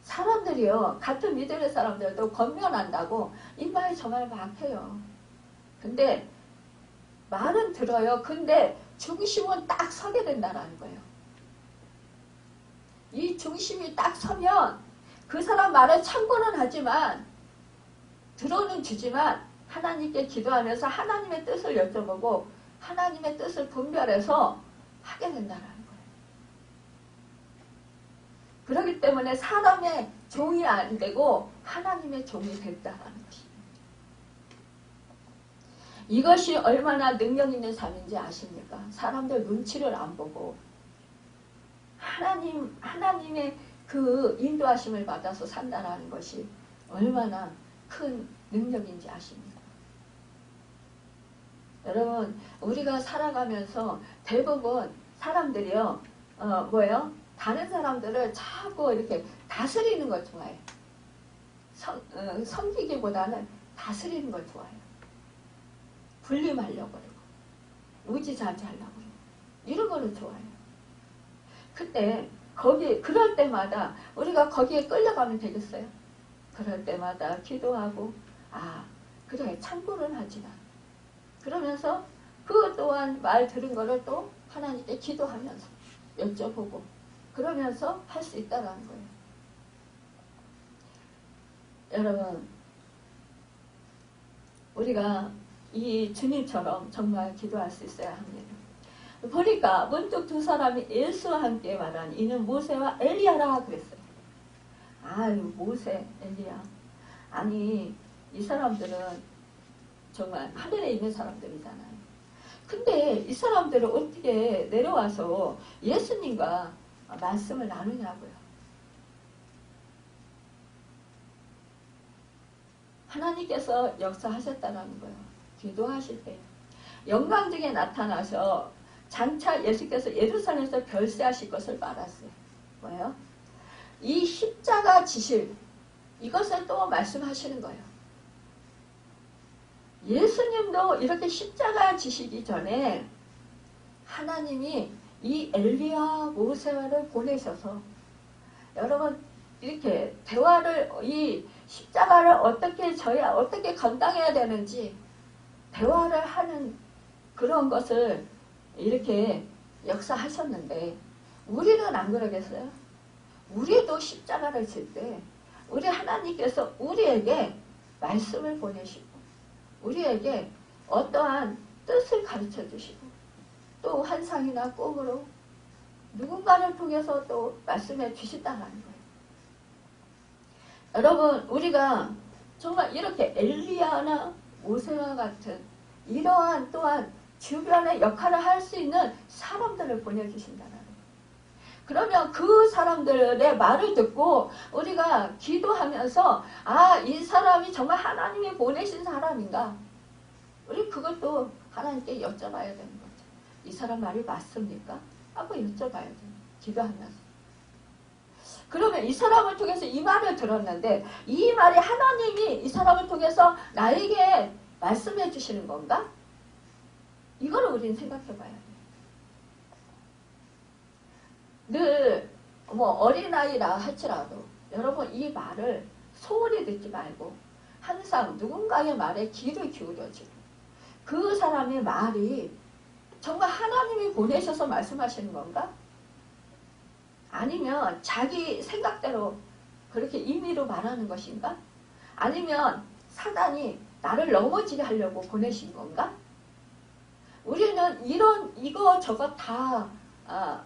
사람들이요 같은 믿음의 사람들도 권면한다고 이 말 저 말 막 해요. 근데 말은 들어요. 근데 중심은 딱 서게 된다는 거예요. 이 중심이 딱 서면 그 사람 말을 참고는 하지만 들어는 주지만 하나님께 기도하면서 하나님의 뜻을 여쭤보고 하나님의 뜻을 분별해서 하게 된다는 거예요. 그렇기 때문에 사람의 종이 안 되고 하나님의 종이 됐다는 것입니다. 이것이 얼마나 능력 있는 삶인지 아십니까? 사람들 눈치를 안 보고 하나님의 그 인도하심을 받아서 산다는 것이 얼마나 큰 능력인지 아십니까? 여러분 우리가 살아가면서 대부분 사람들이요 다른 사람들을 자꾸 이렇게 다스리는 걸 좋아해요. 섬기기보다는 다스리는 걸 좋아해요. 군림하려고 그러고 우지자지하려고 그러고 이런 거를 좋아해요. 그때 그럴 때마다 우리가 거기에 끌려가면 되겠어요? 그럴 때마다 기도하고 그래 참고는 하지만 그러면서 그 또한 말 들은 거를 또 하나님께 기도하면서 여쭤보고 그러면서 할 수 있다는 거예요. 여러분 우리가 이 주님처럼 정말 기도할 수 있어야 합니다. 보니까 문득 두 사람이 예수와 함께 말한 이는 모세와 엘리야라 그랬어요. 모세, 엘리야. 아니 이 사람들은 정말 하늘에 있는 사람들이잖아요. 근데 이 사람들은 어떻게 내려와서 예수님과 말씀을 나누냐고요. 하나님께서 역사하셨다는 거예요. 기도하실 때 영광중에 나타나서 장차 예수께서 예루살렘에서 별세하실 것을 말했어요. 뭐예요? 이 십자가 지실 이것을 또 말씀하시는 거예요. 예수님도 이렇게 십자가 지시기 전에 하나님이 이 엘리야 모세를 보내셔서 여러분 이렇게 대화를 이 십자가를 어떻게 져야 어떻게 감당해야 되는지 대화를 하는 그런 것을 이렇게 역사하셨는데 우리는 안 그러겠어요? 우리도 십자가를 질 때 우리 하나님께서 우리에게 말씀을 보내시고 우리에게 어떠한 뜻을 가르쳐 주시고 또 환상이나 꿈으로 누군가를 통해서 또 말씀해 주신다는 거예요. 여러분, 우리가 정말 이렇게 엘리야나 모세와 같은 이러한 또한 주변의 역할을 할 수 있는 사람들을 보내주신다는 거예요. 그러면 그 사람들의 말을 듣고 우리가 기도하면서 아, 이 사람이 정말 하나님이 보내신 사람인가? 우리 그것도 하나님께 여쭤봐야 되는 거죠. 이 사람 말이 맞습니까? 한번 여쭤봐야 돼요. 기도하면서. 그러면 이 사람을 통해서 이 말을 들었는데 이 말이 하나님이 이 사람을 통해서 나에게 말씀해 주시는 건가? 이거를 우리는 생각해 봐야 돼요. 늘 어린아이라 할지라도 여러분 이 말을 소홀히 듣지 말고 항상 누군가의 말에 귀를 기울여주고 그 사람의 말이 정말 하나님이 보내셔서 말씀하시는 건가? 아니면 자기 생각대로 그렇게 임의로 말하는 것인가? 아니면 사단이 나를 넘어지게 하려고 보내신 건가? 우리는 이거 저거 다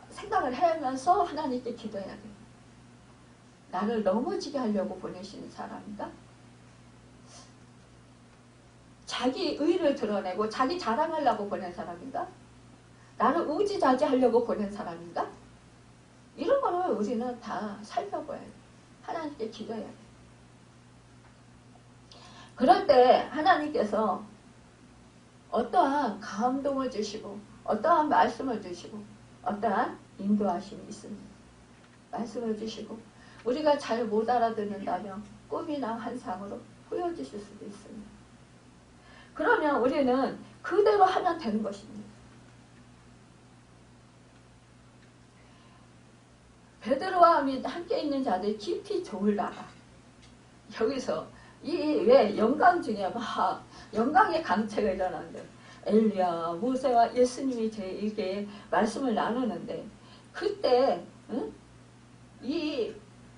생각을 하면서 하나님께 기도해야 돼요. 나를 넘어지게 하려고 보내시는 사람인가? 자기 의를 드러내고 자기 자랑하려고 보낸 사람인가? 나를 우지자지하려고 보낸 사람인가? 이런 거를 우리는 다 살펴봐야 돼요. 하나님께 기도해야 돼요. 그럴 때 하나님께서 어떠한 감동을 주시고 어떠한 말씀을 주시고 어떠한 인도하심이 있습니다. 말씀을 주시고 우리가 잘 못 알아듣는다면 꿈이나 환상으로 보여주실 수도 있습니다. 그러면 우리는 그대로 하면 되는 것입니다. 베드로와 함께 있는 자들이 깊이 졸다가 여기서 왜 영광 중에 막 영광의 강체가 일어나는데 엘리야, 모세와 예수님이 이게 말씀을 나누는데 그때 이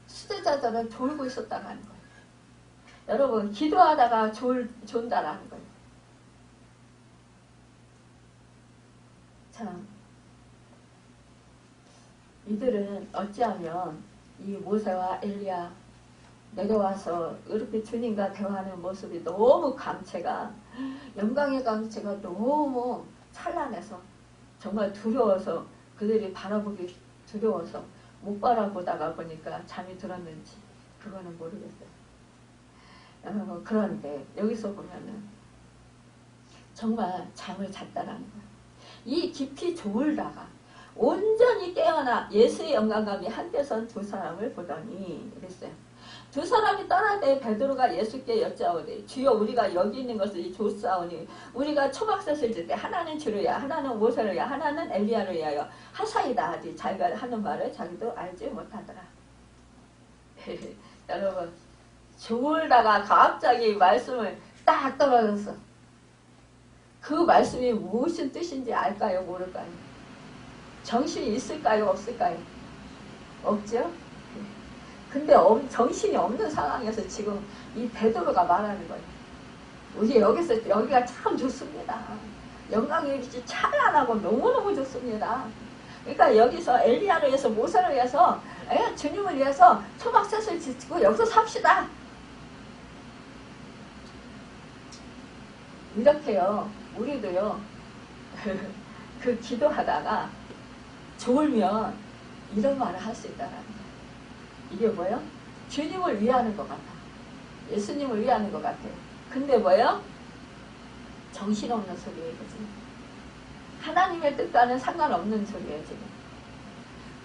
수제자들은 졸고 있었다는 거예요. 여러분 기도하다가 존다라는 거예요. 참 이들은 어찌하면 이 모세와 엘리야 내려와서 이렇게 주님과 대화하는 모습이 너무 강체가 영광의 강체가 너무 찬란해서 정말 두려워서 그들이 바라보기 두려워서 못 바라보다가 보니까 잠이 들었는지 그거는 모르겠어요. 그런데 여기서 보면은 정말 잠을 잤다라는 거예요. 이 깊이 졸다가 온전히 깨어나 예수의 영광감이 함께 선 두 사람을 보더니 이랬어요. 두 사람이 떠날 때 베드로가 예수께 여짜오되 주여 우리가 여기 있는 것을 좋사오니 우리가 초막셋을 질 때 하나는 주를야 하나는 모세를야 하나는 엘리야를 위하여 하사이다 하지 자기가 하는 말을 자기도 알지 못하더라. 여러분 졸다가 갑자기 말씀을 딱 떨어져서 그 말씀이 무슨 뜻인지 알까요? 모를까요? 정신이 있을까요? 없을까요? 없죠? 근데 정신이 없는 상황에서 지금 이 베드로가 말하는 거예요. 우리 여기가 참 좋습니다. 영광의 빛이 찬란하고 너무너무 좋습니다. 그러니까 여기서 엘리야를 위해서 모세를 위해서 주님을 위해서 초막셋을 짓고 여기서 삽시다. 이렇게요. 우리도요. 그 기도하다가 졸면 이런 말을 할 수 있다는 거예요. 이게 뭐예요? 주님을 위하는 것 같아. 예수님을 위하는 것 같아요. 근데 뭐예요? 정신없는 소리예요. 지금. 하나님의 뜻과는 상관없는 소리예요. 지금.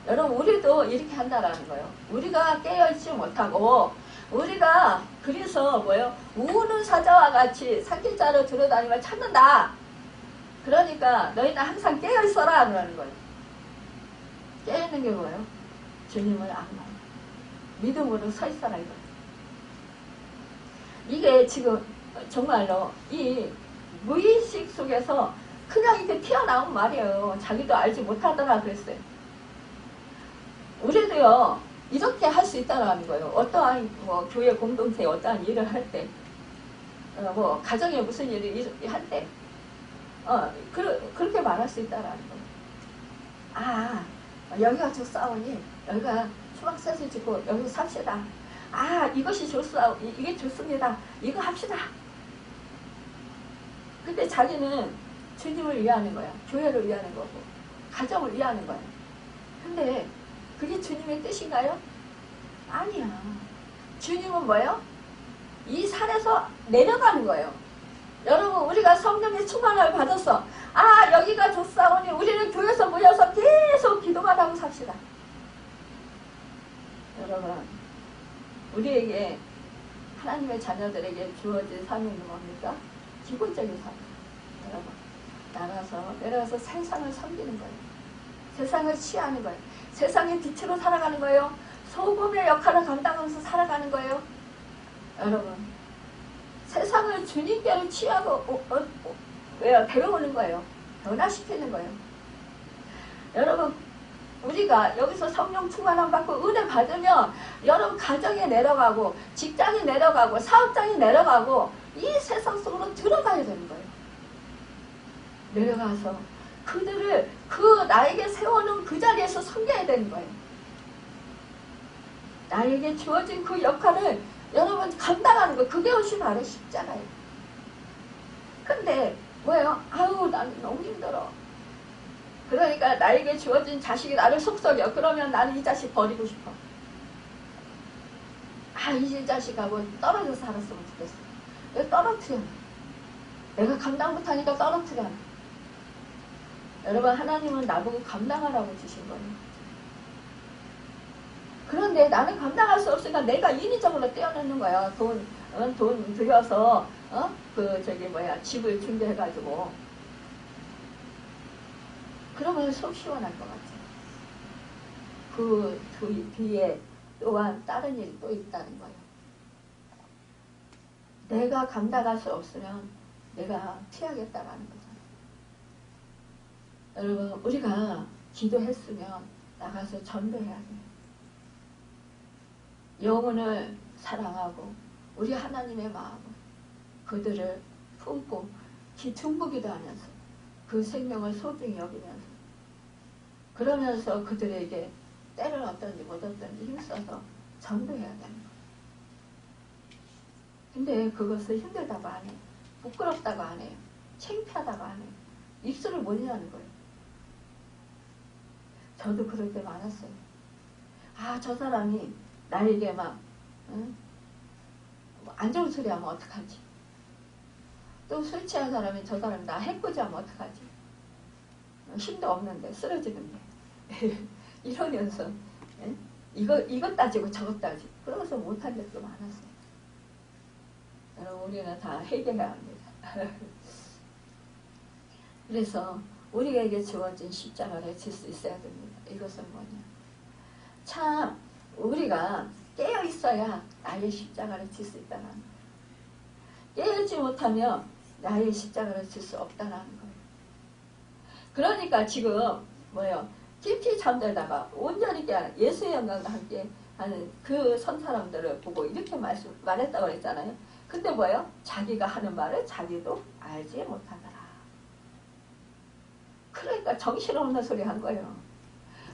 여러분 우리도 이렇게 한다라는 거예요. 우리가 깨어있지 못하고 우리가 그래서 뭐예요? 우는 사자와 같이 산길자로 들어다니며 찾는다. 그러니까 너희는 항상 깨어있어라 그러는 거예요. 깨어있는 게 뭐예요? 주님을 악망 믿음으로 서 있어라 이거. 이게 지금 정말로 이 무의식 속에서 그냥 이렇게 튀어나온 말이에요. 자기도 알지 못하더라 그랬어요. 우리도요 이렇게 할 수 있다는 거예요. 어떠한 교회 공동체에 어떠한 일을 할 때 뭐 가정에 무슨 일이 한때 그렇게 말할 수 있다라는 거예요. 아, 여기가 좋사오니 여기가 수박셋을 짓고 여기서 삽시다. 아, 이것이 좋사오, 이게 좋습니다. 이거 합시다. 근데 자기는 주님을 위하는 거야. 교회를 위하는 거고 가정을 위하는 거야. 근데 그게 주님의 뜻인가요? 아니야. 주님은 뭐예요? 이 산에서 내려가는 거예요. 여러분, 우리가 성령의 충만함을 받았어. 아, 여기가 좋사오니 우리는 교회에서 모여서 계속 기도만 하고 삽시다. 여러분, 우리에게 하나님의 자녀들에게 주어진 사명은 뭡니까? 기본적인 사명. 여러분, 내려가서 세상을 섬기는 거예요. 세상을 취하는 거예요. 세상의 빛으로 살아가는 거예요. 소금의 역할을 감당하면서 살아가는 거예요. 여러분, 세상을 주님께로 취하고 데려오는 거예요. 변화시키는 거예요. 여러분, 우리가 여기서 성령 충만함 받고 은혜 받으면 여러분 가정에 내려가고 직장에 내려가고 사업장에 내려가고 이 세상 속으로 들어가야 되는 거예요. 내려가서 그들을 나에게 세워놓은 그 자리에서 섬겨야 되는 거예요. 나에게 주어진 그 역할을 여러분 감당하는 거, 그게 훨씬 바로 쉽잖아요. 근데 뭐예요? 아유, 나는 너무 힘들어. 그러니까 나에게 주어진 자식이 나를 속썩여. 그러면 나는 이 자식 버리고 싶어. 아, 이 자식하고 떨어져서 살았으면 좋겠어. 왜 떨어뜨려? 내가 감당 못하니까 떨어뜨려. 여러분, 하나님은 나보고 감당하라고 주신 거예요. 그런데 나는 감당할 수 없으니까 내가 인위적으로 떼어내는 거야. 돈 들여서 집을 준비해가지고. 그러면 속 시원할 것 같아. 그 뒤에 또한 다른 일이 또 있다는 거예요. 내가 감당할 수 없으면 내가 피하겠다라는 거잖아요. 여러분, 우리가 기도했으면 나가서 전도해야 돼요. 영혼을 사랑하고 우리 하나님의 마음을 그들을 품고 중보기도 하면서 그 생명을 소중히 여기면서 그러면서 그들에게 때를 얻든지 못 얻든지 힘써서 전도해야 되는 거예요. 근데 그것을 힘들다고 안 해요. 부끄럽다고 안 해요. 창피하다고 안 해요. 입술을 못 여는 거예요. 저도 그럴 때 많았어요. 아, 저 사람이 나에게 안 좋은 소리 하면 어떡하지? 또 술 취한 사람이 저 사람이 나 해코지하면 어떡하지? 힘도 없는데 쓰러지는데 이러면서 이것 따지고 저것 따지고 그러면서 못한 적도 많았어요. 여러분, 우리는 다 해결해야 합니다. 그래서 우리에게 주어진 십자가를 질 수 있어야 됩니다. 이것은 뭐냐? 참 우리가 깨어 있어야 나의 십자가를 질 수 있다는 거예요. 깨어있지 못하면 나의 십자가를 질 수 없다는 거예요. 그러니까 지금 깊이 잠들다가 온전히 깨어나 예수의 영광과 함께 하는 그 선사람들을 보고 이렇게 말했다고 그랬잖아요. 근데 자기가 하는 말을 자기도 알지 못하더라. 그러니까 정신없는 소리 한 거예요.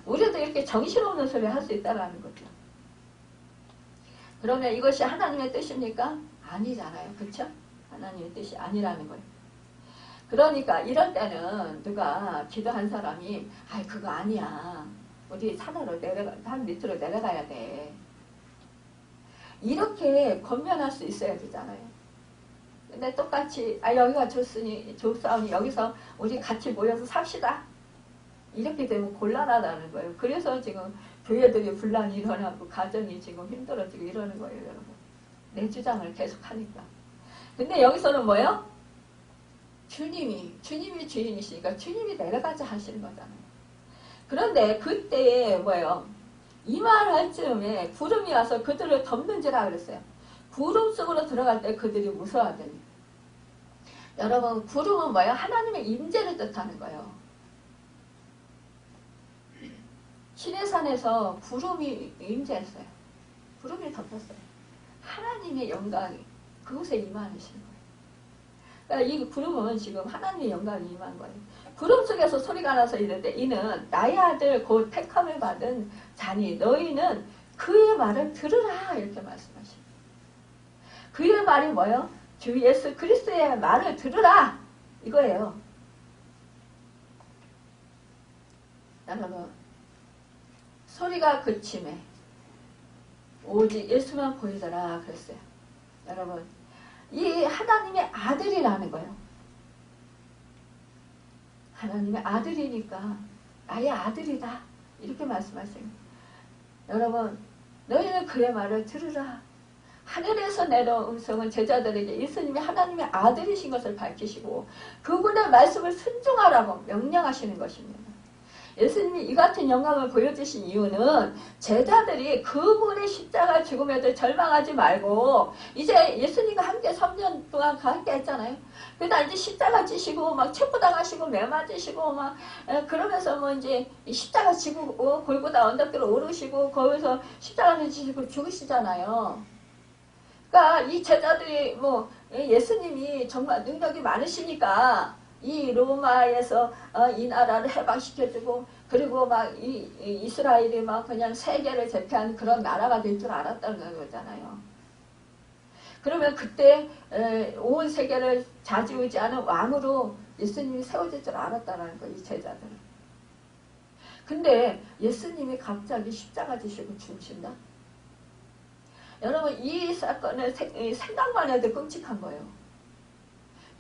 우리도 이렇게 정신없는 소리 할 수 있다는 거죠. 그러면 이것이 하나님의 뜻입니까? 아니잖아요. 그렇죠? 하나님의 뜻이 아니라는 거예요. 그러니까 이럴 때는 누가 기도한 사람이 그거 아니야. 우리 산 밑으로 내려가야 돼. 이렇게 권면할 수 있어야 되잖아요. 근데 똑같이 여기가 좋사오니 여기서 우리 같이 모여서 삽시다. 이렇게 되면 곤란하다는 거예요. 그래서 지금 교회들이 분란이 일어나고 가정이 지금 힘들어지고 이러는 거예요, 여러분. 내 주장을 계속 하니까. 근데 여기서는 주님이 주인이시니까 주님이 내려가자 하시는 거잖아요. 그런데 그때에 이말할 즈음에 구름이 와서 그들을 덮는지라 그랬어요. 구름 속으로 들어갈 때 그들이 무서워하더니. 여러분, 구름은 하나님의 임재를 뜻하는 거예요. 시내산에서 구름이 임재했어요. 구름이 덮였어요. 하나님의 영광이 그곳에 임하시는 거예요. 그러니까 이 구름은 지금 하나님의 영광이 임한 거예요. 구름 속에서 소리가 나서 이르되 이는 나의 아들 곧 택함을 받은 자니 너희는 그의 말을 들으라 이렇게 말씀하십니다. 그의 말이 뭐예요? 주 예수 그리스도의 말을 들으라 이거예요. 여러분 소리가 그침에 오직 예수만 보이더라 그랬어요. 여러분 이 하나님의 아들이라는 거예요. 하나님의 아들이니까 나의 아들이다 이렇게 말씀하세요. 여러분 너희는 그의 말을 들으라. 하늘에서 내려온 음성은 제자들에게 예수님이 하나님의 아들이신 것을 밝히시고 그분의 말씀을 순종하라고 명령하시는 것입니다. 예수님이 이 같은 영광을 보여주신 이유는 제자들이 그분의 십자가 죽음에도 절망하지 말고 이제 예수님과 함께 3년 동안 함께 했잖아요. 그러다 이제 십자가 지시고 막 체포당하시고 매 맞으시고 막 그러면서 뭐 이제 십자가 지고 골고다 언덕들을 오르시고 거기서 십자가를 지시고 죽으시잖아요. 그러니까 이 제자들이 뭐 예수님이 정말 능력이 많으시니까 이 로마에서 이 나라를 해방시켜주고 그리고 막 이스라엘이 막 그냥 세계를 제패한 그런 나라가 될 줄 알았다는 거잖아요. 그러면 그때 온 세계를 좌지우지하는 왕으로 예수님이 세워질 줄 알았다는 거예요. 이 제자들은. 근데 예수님이 갑자기 십자가 지시고 죽으신다? 여러분 이 사건을 생각만 해도 끔찍한 거예요.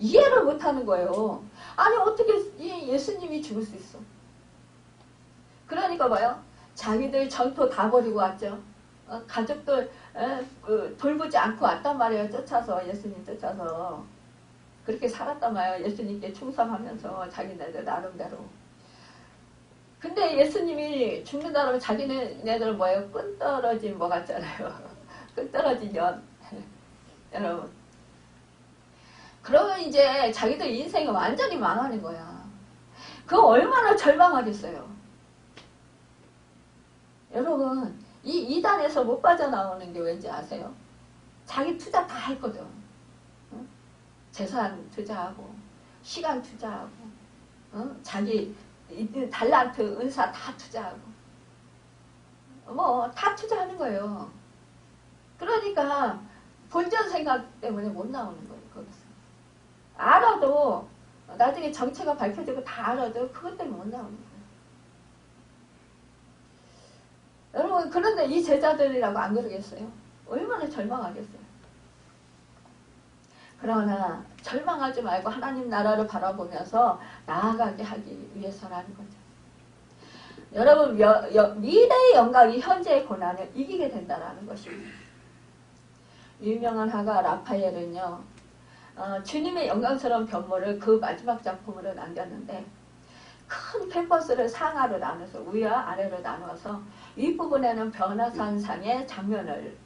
이해를 못하는 거예요. 아니 어떻게 이 예수님이 죽을 수 있어? 그러니까 뭐요? 자기들 전토 다 버리고 왔죠. 가족들 돌보지 않고 왔단 말이에요. 쫓아서 예수님 쫓아서 그렇게 살았단 말이에요. 예수님께 충성하면서 자기네들 나름대로. 근데 예수님이 죽는다면 자기네들 뭐예요? 끈 떨어진 뭐 같잖아요. 끈 떨어진 연. 여러분. 그러면 이제 자기들 인생이 완전히 망하는 거야. 그거 얼마나 절망하겠어요. 여러분 이 이단에서 못 빠져나오는 게 왠지 아세요? 자기 투자 다 했거든. 응? 재산 투자하고 시간 투자하고 자기 달란트 은사 다 투자하고 뭐 다 투자하는 거예요. 그러니까 본전 생각 때문에 못 나오는 거예요. 거기서. 알아도 나중에 정체가 밝혀지고 다 알아도 그것 때문에 못 나오는 거예요. 여러분 그런데 이 제자들이라고 안 그러겠어요? 얼마나 절망하겠어요? 그러나 절망하지 말고 하나님 나라를 바라보면서 나아가게 하기 위해서라는 거죠. 여러분 미래의 영광이 현재의 고난을 이기게 된다는 것입니다. 유명한 화가 라파엘은요. 주님의 영광스러운 변모를 그 마지막 작품으로 남겼는데 큰 캔버스를 상하로 나눠서 위와 아래로 나눠서 윗부분에는 변화산상의 장면을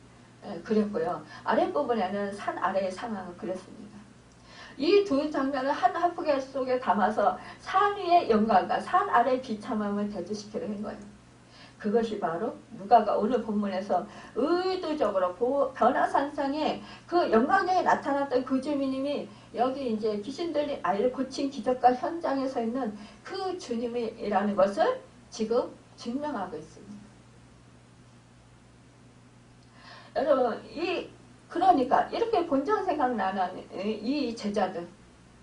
그렸고요. 아랫부분에는 산 아래의 상황을 그렸습니다. 이 두 장면을 한 화폭 속에 담아서 산 위의 영광과 산 아래의 비참함을 대조시키려 한 거예요. 그것이 바로 누가가 오늘 본문에서 의도적으로 변화산상에 그 영광력이 나타났던 그 주님이 여기 이제 귀신 들린 아이를 고친 기적과 현장에 서 있는 그 주님이라는 것을 지금 증명하고 있습니다. 여러분 그러니까 이렇게 본전 생각나는 이 제자들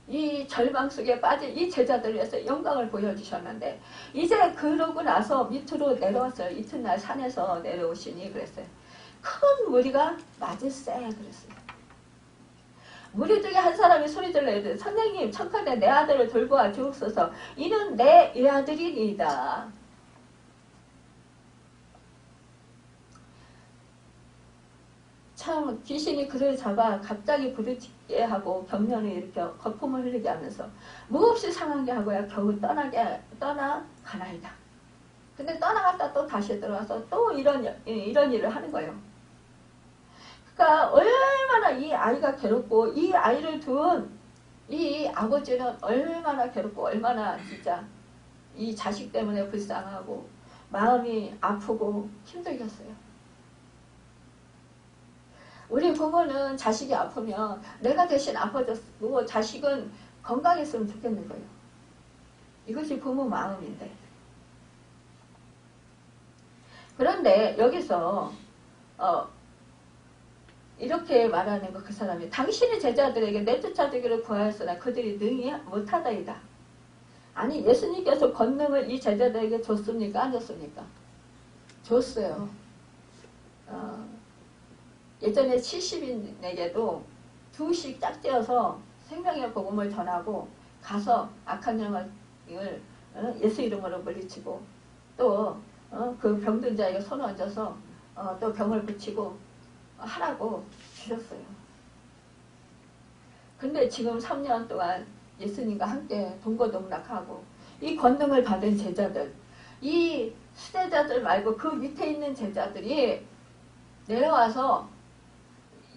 이 절망 속에 빠진 이 제자들을 위해서 영광을 보여주셨는데 이제 그러고 나서 밑으로 내려왔어요. 이튿날 산에서 내려오시니 그랬어요. 큰 무리가 맞을세 그랬어요. 무리 중에 한 사람이 소리질러 이르되 선생님 청컨대 내 아들을 돌보아 주옵소서. 이는 내 외아들이니이다. 참 귀신이 그를 잡아 갑자기 부르짖게 하고 경련을 일으켜 거품을 흘리게 하면서 몹시 상하게 하고야 겨우 떠나 가나이다. 근데 떠나갔다 또 다시 들어와서 또 이런 일을 하는 거예요. 그러니까 얼마나 이 아이가 괴롭고 이 아이를 둔 이 아버지는 얼마나 괴롭고 얼마나 진짜 이 자식 때문에 불쌍하고 마음이 아프고 힘들겠어요. 우리 부모는 자식이 아프면 내가 대신 아파졌고 자식은 건강했으면 좋겠는 거예요. 이것이 부모 마음인데. 그런데 여기서 이렇게 말하는 거 그 사람이 당신의 제자들에게 내쫓아주기를 구하였으나 그들이 능히 못하다이다. 아니 예수님께서 권능을 이 제자들에게 줬습니까? 안 줬습니까? 줬어요. 예전에 70인에게도 2씩 짝지어서 생명의 복음을 전하고 가서 악한 영을 예수 이름으로 물리치고 또 그 병든 자에게 손을 얹어서 또 병을 붙이고 하라고 주셨어요. 근데 지금 3년 동안 예수님과 함께 동고동락하고 이 권능을 받은 제자들, 이 수제자들 말고 그 밑에 있는 제자들이 내려와서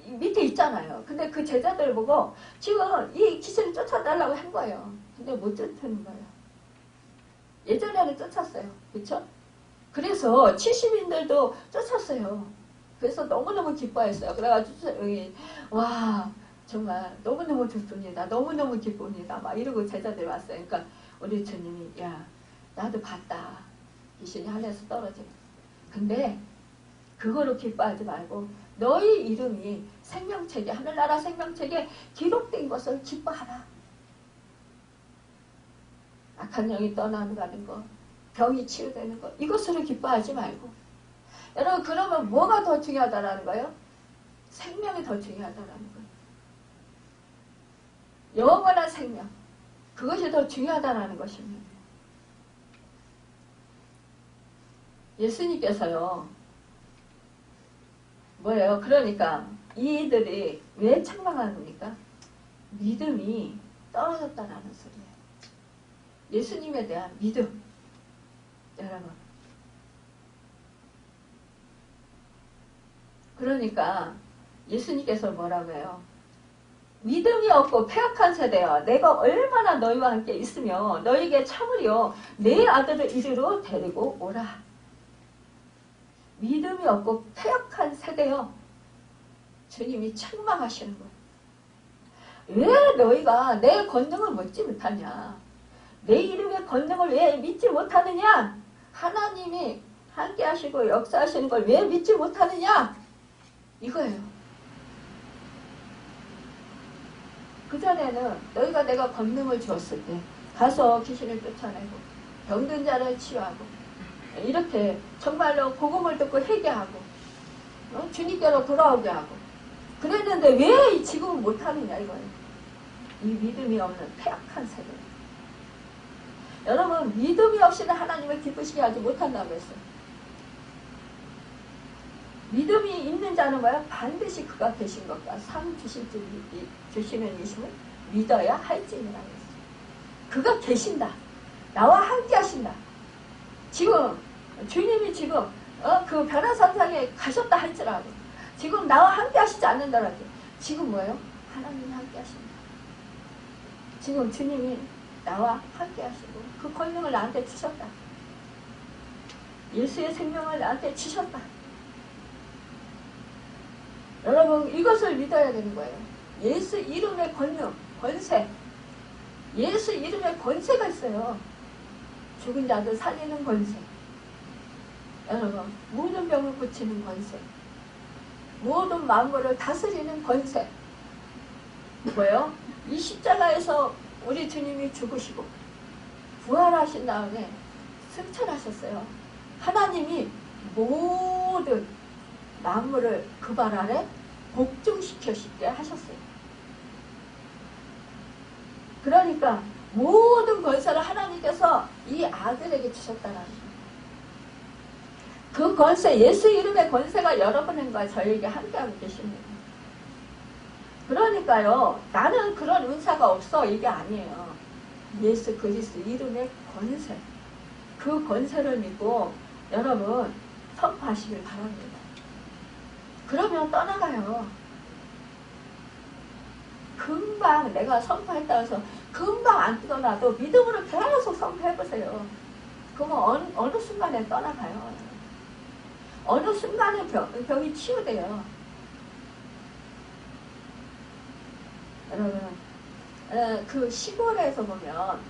밑에 있잖아요. 근데 그 제자들 보고 지금 이 귀신을 쫓아달라고 한 거예요. 근데 못 쫓는 거예요. 예전에는 쫓았어요. 그렇죠? 그래서 70인들도 쫓았어요. 그래서 너무너무 기뻐했어요. 그래가지고 와 정말 너무너무 좋습니다. 너무너무 기쁩니다. 막 이러고 제자들 왔어요. 그러니까 우리 주님이 야 나도 봤다. 귀신이 하늘에서 떨어지는. 근데 그거로 기뻐하지 말고 너희 이름이 생명책에 하늘나라 생명책에 기록된 것을 기뻐하라. 악한 영이 떠나가는 것, 병이 치유되는 것 이것으로 기뻐하지 말고 여러분 그러면 뭐가 더 중요하다라는 거예요? 생명이 더 중요하다라는 거예요. 영원한 생명 그것이 더 중요하다라는 것입니다. 예수님께서요 뭐예요? 그러니까 이들이 왜 책망합니까? 믿음이 떨어졌다라는 소리예요. 예수님에 대한 믿음. 여러분. 그러니까 예수님께서 뭐라고 해요? 믿음이 없고 패역한 세대여 내가 얼마나 너희와 함께 있으며 너희에게 참으리요 내 아들을 이리로 데리고 오라. 믿음이 없고 패역한 세대여 주님이 책망하시는 거예요. 왜 너희가 내 권능을 믿지 못하냐? 내 이름의 권능을 왜 믿지 못하느냐? 하나님이 함께 하시고 역사하시는 걸 왜 믿지 못하느냐? 이거예요. 그전에는 너희가 내가 권능을 주었을 때 가서 귀신을 쫓아내고 병든 자를 치유하고 이렇게 정말로 복음을 듣고 회개하고 주님께로 돌아오게 하고 그랬는데 왜 지금은 못하느냐 이거예요. 이 믿음이 없는 패악한 세대. 여러분 믿음이 없이는 하나님을 기쁘시게 하지 못한다고 했어요. 믿음이 있는 자는 뭐야? 반드시 그가 계신 것과 상 주시는 이심을 믿어야 할지니라고 했어요. 그가 계신다. 나와 함께 하신다. 지금 주님이 지금 그 변화산상에 가셨다 할지라도 지금 나와 함께 하시지 않는다라도 지금 뭐예요? 하나님이 함께 하신다. 지금 주님이 나와 함께 하시고 그 권능을 나한테 주셨다. 예수의 생명을 나한테 주셨다. 여러분 이것을 믿어야 되는 거예요. 예수 이름의 권능, 권세. 예수 이름의 권세가 있어요. 죽은 자들 살리는 권세. 여러분 모든 병을 고치는 권세. 모든 만물을 다스리는 권세. 뭐예요? 이 십자가에서 우리 주님이 죽으시고 부활하신 다음에 승천하셨어요. 하나님이 모든 만물을 그 발 아래 복종시켜시게 하셨어요. 그러니까 모든 권세를 하나님께서 이 아들에게 주셨다는 거예요. 그 권세, 예수 이름의 권세가 여러분과 저에게 함께하고 계십니다. 그러니까요, 나는 그런 은사가 없어 이게 아니에요. 예수 그리스도 이름의 권세, 그 권세를 믿고 여러분 선포하시길 바랍니다. 그러면 떠나가요. 금방 내가 선포했다고 해서 금방 안 떠나도 믿음으로 계속 선포해보세요. 그러면 어느 순간에 떠나가요. 어느 순간에 병이 치유돼요. 여러분, 그 시골에서 보면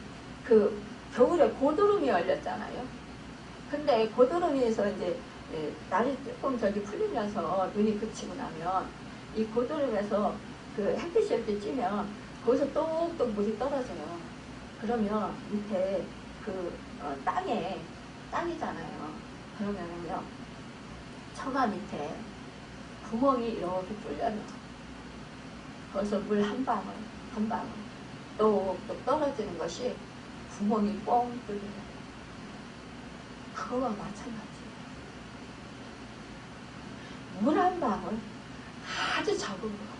그 겨울에 고드름이 열렸잖아요. 근데 고드름에서 이제 날이 조금 저기 풀리면서 눈이 그치고 나면 이 고드름에서 그 햇빛이 이렇게 찌면 거기서 똑똑 물이 떨어져요. 그러면 밑에 그 땅이잖아요. 그러면은요, 처마 밑에 구멍이 이렇게 뚫려요. 거기서 물 한 방울 똑똑 떨어지는 것이 구멍이 뻥 뚫려요. 그거와 마찬가지예요. 물 한 방울 아주 적은 것 같아요.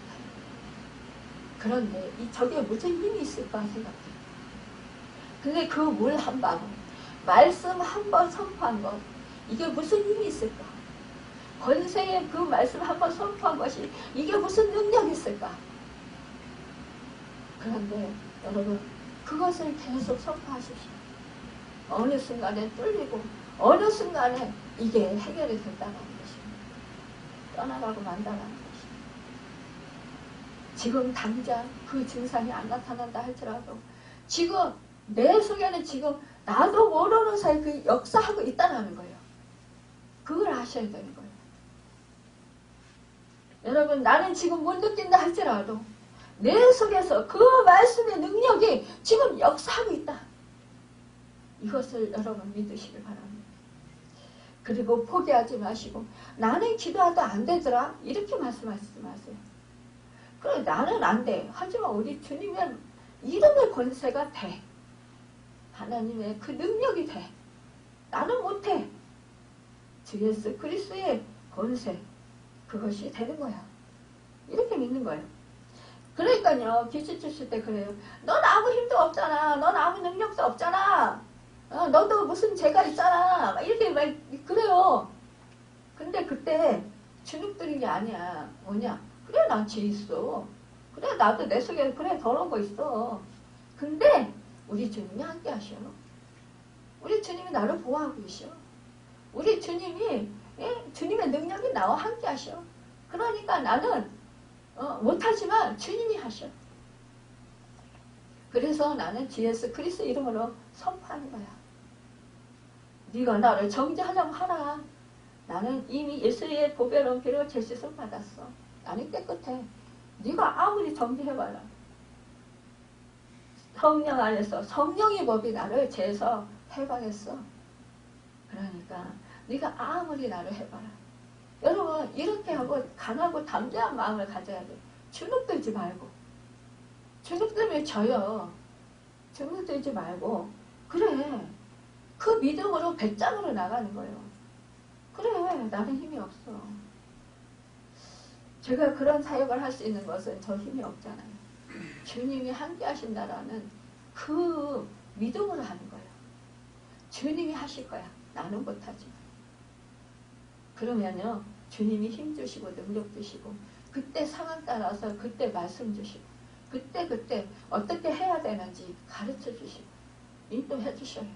그런데 저게 무슨 힘이 있을까 생각해요. 근데 그 물 한 방울, 말씀 한 번 선포한 것, 이게 무슨 힘이 있을까? 권세의 그 말씀 한 번 선포한 것이 이게 무슨 능력이 있을까? 그런데 여러분, 그것을 계속 선포하십시오. 어느 순간에 뚫리고 어느 순간에 이게 해결이 된다는 것입니다. 떠나가고 만다라는 것입니다. 지금 당장 그 증상이 안 나타난다 할지라도 지금 내 속에는 지금 나도 모르는 사이 그 역사하고 있다는 거예요. 그걸 아셔야 되는 거예요. 여러분, 나는 지금 못 느낀다 할지라도 내 속에서 그 말씀의 능력이 지금 역사하고 있다. 이것을 여러분 믿으시길 바랍니다. 그리고 포기하지 마시고 나는 기도하다 안 되더라 이렇게 말씀하시지 마세요. 그래, 나는 안 돼. 하지만 우리 주님의 이름의 권세가 돼. 하나님의 그 능력이 돼. 나는 못해. 주 예수 그리스도의 권세, 그것이 되는 거야. 이렇게 믿는 거예요. 그러니까요, 귀신 주실 때 그래요. 넌 아무 힘도 없잖아. 넌 아무 능력도 없잖아. 너도 무슨 죄가 있잖아. 이렇게 막 그래요. 근데 그때 주눅들인 게 아니야. 뭐냐? 그래, 난 죄 있어. 그래, 나도 내 속에 그래 더러운 거 있어. 근데 우리 주님이 함께 하셔. 우리 주님이 나를 보호하고 계셔. 우리 주님이 주님의 능력이 나와 함께 하셔. 그러니까 나는 못하지만 주님이 하셔. 그래서 나는 주 예수 그리스도 이름으로 선포하는 거야. 네가 나를 정죄하려면 하라. 나는 이미 예수의 보배로운 피로 죄씻음 받았어. 나는 깨끗해. 네가 아무리 정죄해봐라. 성령 안에서 성령의 법이 나를 죄에서 해방했어. 그러니까 네가 아무리 나를 해봐라. 여러분, 이렇게 하고 강하고 담대한 마음을 가져야 돼. 주눅들지 말고. 주눅들면 져요. 주눅들지 말고. 그래, 그 믿음으로 배짱으로 나가는 거예요. 그래, 나는 힘이 없어. 제가 그런 사역을 할 수 있는 것은 저 힘이 없잖아요. 주님이 함께 하신다라는 그 믿음으로 하는 거예요. 주님이 하실 거야. 나는 못하지만. 그러면요, 주님이 힘 주시고 능력 주시고 그때 상황 따라서 그때 말씀 주시고 그때 어떻게 해야 되는지 가르쳐 주시고 인도해 주셔요.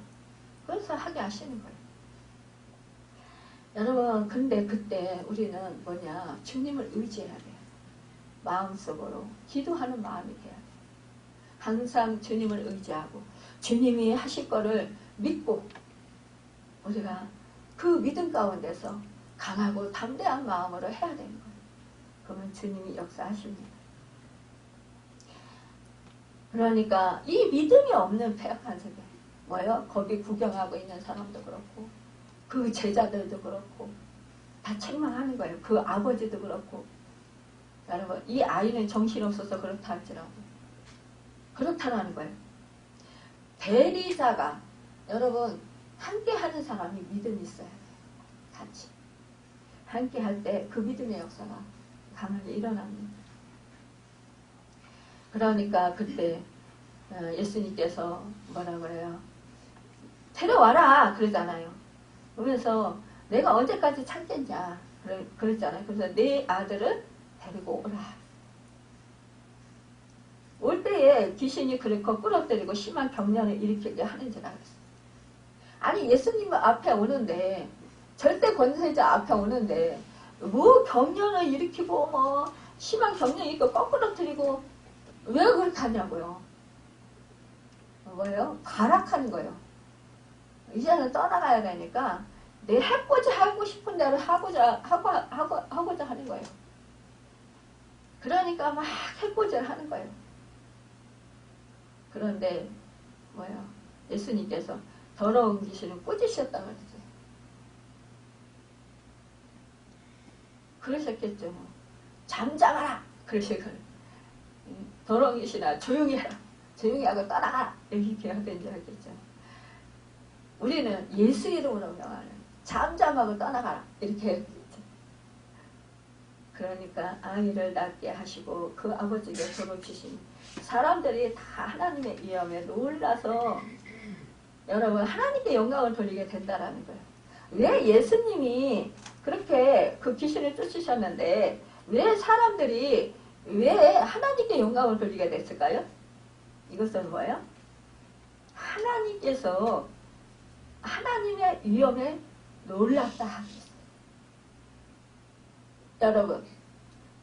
그래서 하게 하시는 거예요. 여러분, 근데 그때 우리는 뭐냐? 주님을 의지해야 돼요. 마음속으로 기도하는 마음이 돼야 돼요. 항상 주님을 의지하고 주님이 하실 거를 믿고 우리가 그 믿음 가운데서 강하고 담대한 마음으로 해야 되는 거예요. 그러면 주님이 역사하십니다. 그러니까 이 믿음이 없는 폐역한 세계, 뭐요? 거기 구경하고 있는 사람도 그렇고 그 제자들도 그렇고 다 책망하는 거예요. 그 아버지도 그렇고. 여러분, 이 아이는 정신없어서 그렇다 할지라도 그렇다라는 거예요. 대리자가, 여러분, 함께 하는 사람이 믿음이 있어야 돼요. 같이 함께 할 때 그 믿음의 역사가 강하게 일어납니다. 그러니까 그때 예수님께서 뭐라 그래요? 데려와라 그러잖아요. 그러면서 내가 언제까지 참겠냐 그랬잖아요. 그래서 내 아들을 데리고 오라. 올 때에 귀신이 그렇게 끌어들이고 심한 경련을 일으키게 하는 줄 알았어요. 아니, 예수님 앞에 오는데, 절대 권세자 앞에 오는데 뭐 경련을 일으키고 뭐 심한 경련이 있고 거꾸러뜨리고 왜 그렇게 하냐고요. 뭐예요? 가락하는 거예요. 이제는 떠나가야 되니까 내 하고 싶은 대로 하고자 하는 거예요. 그러니까 막 해코지를 하는 거예요. 그런데 뭐예요? 예수님께서 더러운 귀신은 꾸짖으셨다고 그러죠. 그러셨겠죠. 뭐. 잠잠하라! 그러시고 더러운 귀신아 조용히 해라. 조용히 하고 떠나가라. 이렇게 하겠죠. 우리는 예수 이름으로 명하는 잠잠하고 떠나가라. 이렇게 했겠죠. 그러니까 아이를 낳게 하시고 그 아버지가 돌보시신 사람들이 다 하나님의 위엄에 놀라서 여러분 하나님께 영광을 돌리게 된다라는 거예요. 왜 예수님이 그렇게 그 귀신을 쫓으셨는데 왜 사람들이 왜 하나님께 영광을 돌리게 됐을까요? 이것은 뭐예요? 하나님께서 하나님의 위엄에 놀랐다 하겠어요. 여러분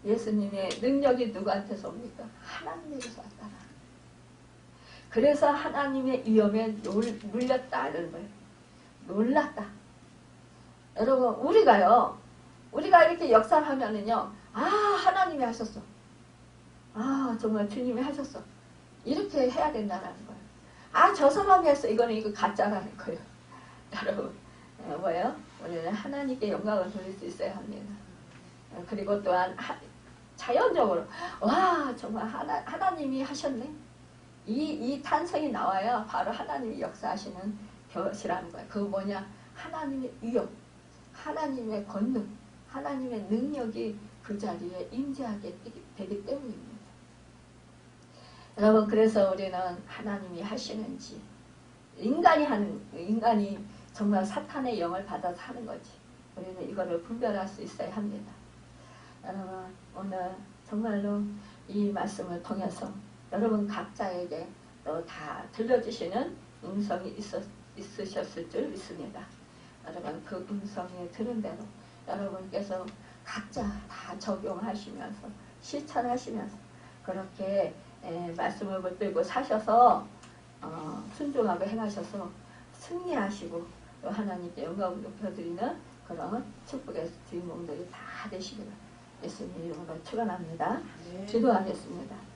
예수님의 능력이 누구한테서 옵니까? 하나님에게서 왔다. 그래서 하나님의 위엄에 눌렸다는 거예요. 놀랐다. 여러분 우리가 이렇게 역사를 하면은요, 아 하나님이 하셨어. 아 정말 주님이 하셨어. 이렇게 해야 된다는 거예요. 아 저 사람이 했어. 이거 가짜라는 거예요. 여러분 뭐예요? 우리는 하나님께 영광을 돌릴 수 있어야 합니다. 그리고 또한 자연적으로 와 정말 하나님이 하셨네. 이 탄성이 나와야 바로 하나님이 역사하시는 것이라는 거예요. 그거 뭐냐? 하나님의 위엄, 하나님의 권능, 하나님의 능력이 그 자리에 임재하게 되기 때문입니다. 여러분 그래서 우리는 하나님이 하시는지 인간이 정말 사탄의 영을 받아서 하는 거지. 우리는 이거를 분별할 수 있어야 합니다. 여러분 오늘 정말로 이 말씀을 통해서 여러분 각자에게 또 다 들려주시는 음성이 있으셨을 줄 믿습니다. 여러분 그 음성에 들은 대로 여러분께서 각자 다 적용하시면서 실천하시면서 그렇게 말씀을 붙들고 사셔서 순종하고 행하셔서 승리하시고 또 하나님께 영광을 높여드리는 그런 축복의 주인공들이 다 되시기를 예수님 이름으로 축원합니다.
네.
기도하겠습니다.